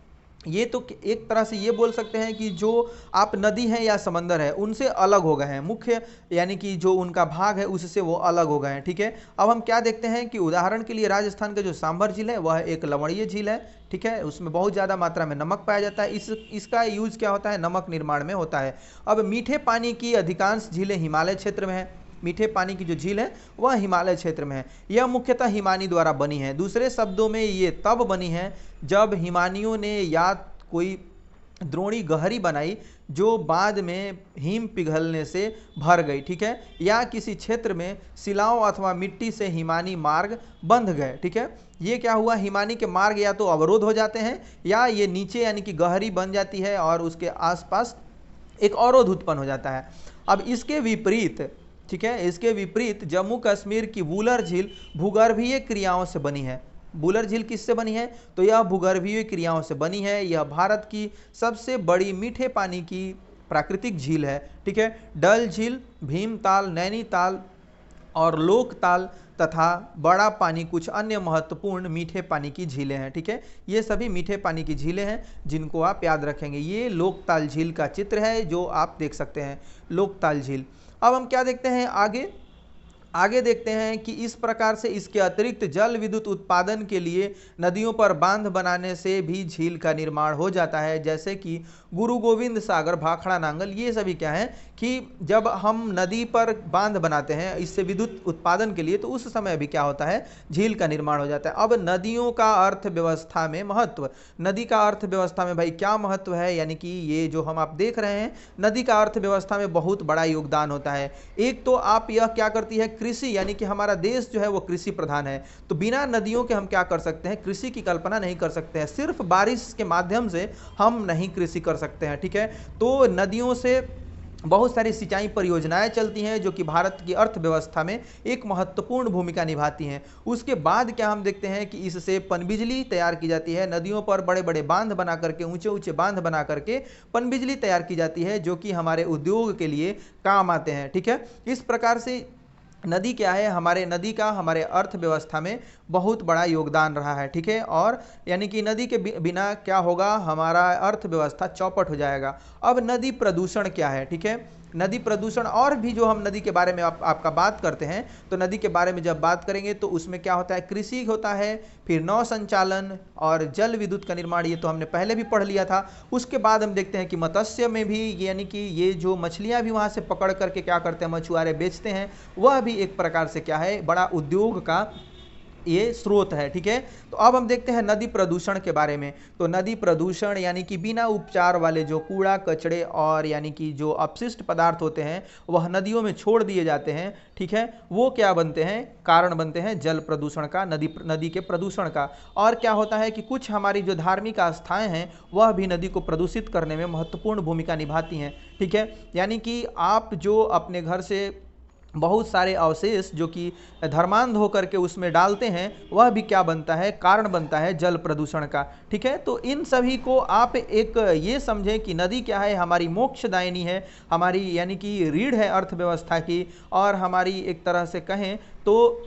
ये तो एक तरह से ये बोल सकते हैं कि जो आप नदी है या समंदर है उनसे अलग हो गए हैं, मुख्य यानी कि जो उनका भाग है उससे वो अलग हो गए हैं। ठीक है, अब हम क्या देखते हैं कि उदाहरण के लिए राजस्थान का जो सांभर झील है वह एक लवणीय झील है। ठीक है, उसमें बहुत ज़्यादा मात्रा में नमक पाया जाता है। इसका यूज क्या होता है, नमक निर्माण में होता है। अब मीठे पानी की अधिकांश झीलें हिमालय क्षेत्र में है। मीठे पानी की जो झील है वह हिमालय क्षेत्र में है। यह मुख्यतः हिमानी द्वारा बनी है। दूसरे शब्दों में ये तब बनी है जब हिमानियों ने या कोई द्रोणी गहरी बनाई जो बाद में हिम पिघलने से भर गई। ठीक है, या किसी क्षेत्र में शिलाओं अथवा मिट्टी से हिमानी मार्ग बंध गए। ठीक है, ये क्या हुआ, हिमानी के मार्ग या तो अवरोध हो जाते हैं या ये नीचे यानी कि गहरी बन जाती है और उसके आसपास एक अवरोध उत्पन्न हो जाता है। अब इसके विपरीत, ठीक है, इसके विपरीत जम्मू कश्मीर की वुलर झील भूगर्भीय क्रियाओं से बनी है। वुलर झील किससे बनी है, तो यह भूगर्भीय क्रियाओं से बनी है। यह भारत की सबसे बड़ी मीठे पानी की प्राकृतिक झील है। ठीक है, डल झील, भीमताल, नैनीताल और लोकताल तथा बड़ा पानी कुछ अन्य महत्वपूर्ण मीठे पानी की झीलें हैं। ठीक है, ये सभी मीठे पानी की झीलें हैं जिनको आप याद रखेंगे। ये लोकताल झील का चित्र है जो आप देख सकते हैं, लोकताल झील। अब हम क्या देखते हैं, आगे देखते हैं कि इस प्रकार से इसके अतिरिक्त जल विद्युत उत्पादन के लिए नदियों पर बांध बनाने से भी झील का निर्माण हो जाता है, जैसे कि गुरु गोविंद सागर, भाखड़ा नांगल। ये सभी क्या है कि जब हम नदी पर बांध बनाते हैं इससे विद्युत उत्पादन के लिए, तो उस समय भी क्या होता है, झील का निर्माण हो जाता है। अब नदियों का अर्थव्यवस्था में महत्व, नदी का अर्थव्यवस्था में भाई क्या महत्व है, यानी कि ये जो हम आप देख रहे हैं नदी का अर्थव्यवस्था में बहुत बड़ा योगदान होता है। एक तो आप यह क्या करती है, कृषि, यानी कि हमारा देश जो है वो कृषि प्रधान है, तो बिना नदियों के हम क्या कर सकते हैं, कृषि की कल्पना नहीं कर सकते हैं। सिर्फ बारिश के माध्यम से हम नहीं कृषि कर सकते हैं। ठीक है, तो नदियों से बहुत सारी सिंचाई परियोजनाएं चलती हैं जो कि भारत की अर्थव्यवस्था में एक महत्वपूर्ण भूमिका निभाती हैं। उसके बाद क्या हम देखते हैं कि इससे पनबिजली तैयार की जाती है। नदियों पर बड़े बड़े बांध बना करके, ऊंचे ऊंचे बांध बना करके पनबिजली तैयार की जाती है जो कि हमारे उद्योग के लिए काम आते हैं। ठीक है, इस प्रकार से नदी क्या है, हमारे नदी का हमारे अर्थव्यवस्था में बहुत बड़ा योगदान रहा है। ठीक है, और यानी कि नदी के बिना क्या होगा, हमारा अर्थव्यवस्था चौपट हो जाएगा। अब नदी प्रदूषण क्या है, ठीक है, नदी प्रदूषण और भी जो हम नदी के बारे में आपका बात करते हैं, तो नदी के बारे में जब बात करेंगे तो उसमें क्या होता है, कृषि होता है, फिर नौ संचालन और जल विद्युत का निर्माण, ये तो हमने पहले भी पढ़ लिया था। उसके बाद हम देखते हैं कि मत्स्य में भी, यानी कि ये जो मछलियां भी वहां से पकड़ करके क्या करते हैं, मछुआरे बेचते हैं, वह भी एक प्रकार से क्या है, बड़ा उद्योग का ये स्रोत है। ठीक है, तो अब हम देखते हैं नदी प्रदूषण के बारे में। तो नदी प्रदूषण यानी कि बिना उपचार वाले जो कूड़ा कचड़े और यानी कि जो अपशिष्ट पदार्थ होते हैं वह नदियों में छोड़ दिए जाते हैं। ठीक है, वो क्या बनते हैं, कारण बनते हैं जल प्रदूषण का, नदी के प्रदूषण का। और क्या होता है कि कुछ हमारी जो धार्मिक आस्थाएं हैं वह भी नदी को प्रदूषित करने में महत्वपूर्ण भूमिका निभाती हैं। ठीक है, यानी कि आप जो अपने घर से बहुत सारे अवशेष जो कि धर्मांध होकर के उसमें डालते हैं वह भी क्या बनता है, कारण बनता है जल प्रदूषण का। ठीक है, तो इन सभी को आप एक ये समझें कि नदी क्या है, हमारी मोक्षदायिनी है, हमारी यानी कि रीढ़ है अर्थव्यवस्था की, और हमारी एक तरह से कहें तो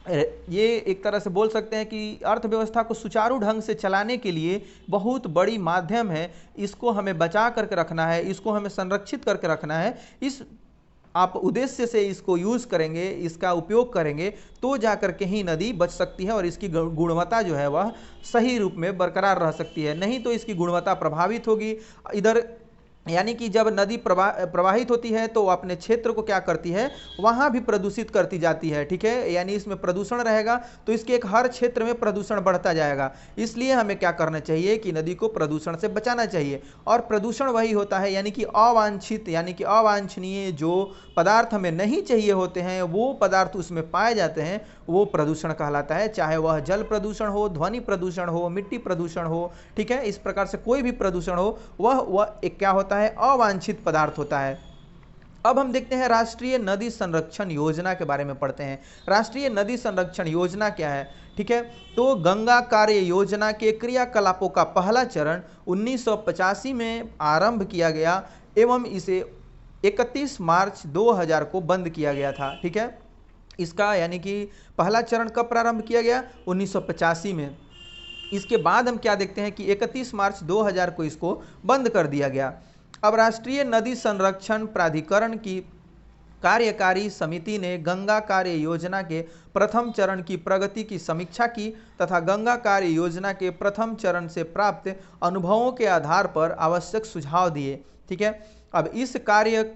ये एक तरह से बोल सकते हैं कि अर्थव्यवस्था को सुचारू ढंग से चलाने के लिए बहुत बड़ी माध्यम है। इसको हमें बचा करके रखना है, इसको हमें संरक्षित करके रखना है। इस आप उद्देश्य से इसको यूज़ करेंगे, इसका उपयोग करेंगे, तो जाकर के ही नदी बच सकती है और इसकी गुणवत्ता जो है वह सही रूप में बरकरार रह सकती है। नहीं तो इसकी गुणवत्ता प्रभावित होगी। इधर यानी कि जब नदी प्रवाहित होती है तो अपने क्षेत्र को क्या करती है, वहाँ भी प्रदूषित करती जाती है। ठीक है, यानी इसमें प्रदूषण रहेगा तो इसके एक हर क्षेत्र में प्रदूषण बढ़ता जाएगा। इसलिए हमें क्या करना चाहिए कि नदी को प्रदूषण से बचाना चाहिए। और प्रदूषण वही होता है यानी कि अवांछित यानी कि अवांछनीय जो पदार्थ हमें नहीं चाहिए होते हैं वो पदार्थ उसमें पाए जाते हैं, वो प्रदूषण कहलाता है। चाहे वह जल प्रदूषण हो, ध्वनि प्रदूषण हो, मिट्टी प्रदूषण हो। ठीक है, इस प्रकार से कोई भी प्रदूषण हो वह एक क्या होता है, अवांछित पदार्थ होता है। अब हम देखते हैं राष्ट्रीय नदी संरक्षण योजना के बारे में पढ़ते हैं। राष्ट्रीय नदी संरक्षण योजना क्या है? ठीक है, तो गंगा कार्य योजना के क्रियाकलापों का पहला चरण 1985 में आरंभ किया गया एवं इसे 31 मार्च 2000 को बंद किया गया था। ठीक है, इसका यानी कि पहला चरण कब प्रारंभ किया गया? 1985 में। इसके बाद हम क्या देखते हैं कि 31 मार्च 2000 को इसको बंद कर दिया गया। अब राष्ट्रीय नदी संरक्षण प्राधिकरण की कार्यकारी समिति ने गंगा कार्य योजना के प्रथम चरण की प्रगति की समीक्षा की तथा गंगा कार्य योजना के प्रथम चरण से प्राप्त अनुभवों के आधार पर आवश्यक सुझाव दिए। ठीक है, अब इस कार्य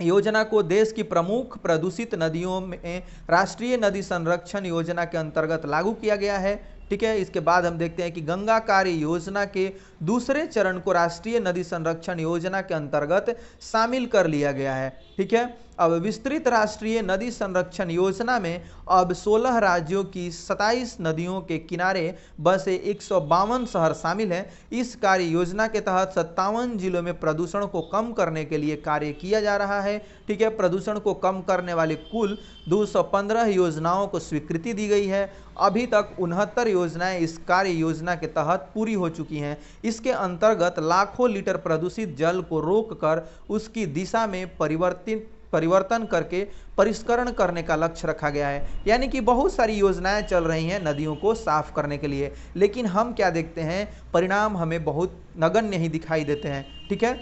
योजना को देश की प्रमुख प्रदूषित नदियों में राष्ट्रीय नदी संरक्षण योजना के अंतर्गत लागू किया गया है। ठीक है, इसके बाद हम देखते हैं कि गंगा कार्य योजना के दूसरे चरण को राष्ट्रीय नदी संरक्षण योजना के अंतर्गत शामिल कर लिया गया है। ठीक है, अब विस्तृत राष्ट्रीय नदी संरक्षण योजना में अब 16 राज्यों की 27 नदियों के किनारे बसे 152 शहर शामिल हैं। इस कार्य योजना के तहत 57 जिलों में प्रदूषण को कम करने के लिए कार्य किया जा रहा है। ठीक है, प्रदूषण को कम करने वाली कुल 215 योजनाओं को स्वीकृति दी गई है। अभी तक 69 योजनाएं इस कार्य योजना के तहत पूरी हो चुकी हैं। इसके अंतर्गत लाखों लीटर प्रदूषित जल को रोककर उसकी दिशा में परिवर्तन करके परिष्करण करने का लक्ष्य रखा गया है। यानी कि बहुत सारी योजनाएं चल रही हैं नदियों को साफ करने के लिए, लेकिन हम क्या देखते हैं, परिणाम हमें बहुत नगण्य ही दिखाई देते हैं। ठीक है,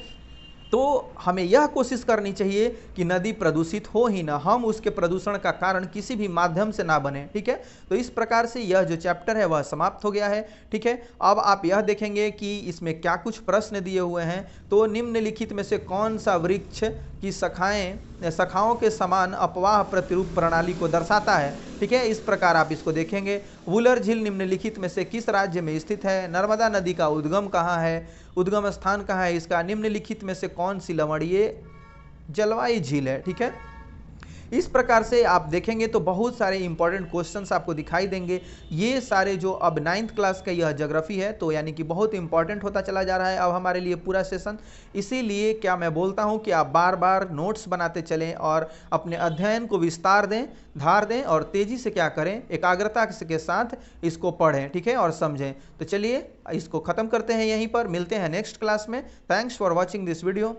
तो हमें यह कोशिश करनी चाहिए कि नदी प्रदूषित हो ही ना, हम उसके प्रदूषण का कारण किसी भी माध्यम से ना बने। ठीक है, तो इस प्रकार से यह जो चैप्टर है वह समाप्त हो गया है। ठीक है, अब आप यह देखेंगे कि इसमें क्या कुछ प्रश्न दिए हुए हैं। तो निम्नलिखित में से कौन सा वृक्ष की शाखाओं के समान अपवाह प्रतिरूप प्रणाली को दर्शाता है? ठीक है, इस प्रकार आप इसको देखेंगे। वुलर झील निम्नलिखित में से किस राज्य में स्थित है? नर्मदा नदी का उद्गम कहाँ है? उद्गम स्थान कहाँ है इसका? निम्नलिखित में से कौन सी लवणीय जलवायु झील है? ठीक है, इस प्रकार से आप देखेंगे तो बहुत सारे इंपॉर्टेंट क्वेश्चंस आपको दिखाई देंगे। ये सारे जो अब 9th क्लास का यह ज्योग्राफी है तो यानी कि बहुत इंपॉर्टेंट होता चला जा रहा है अब हमारे लिए पूरा सेशन। इसीलिए क्या मैं बोलता हूँ कि आप बार बार नोट्स बनाते चलें और अपने अध्ययन को विस्तार दें, धार दें और तेज़ी से क्या करें, एकाग्रता के साथ इसको पढ़ें। ठीक है, और समझें। तो चलिए इसको ख़त्म करते हैं यहीं पर, मिलते हैं नेक्स्ट क्लास में। Thanks for watching this video.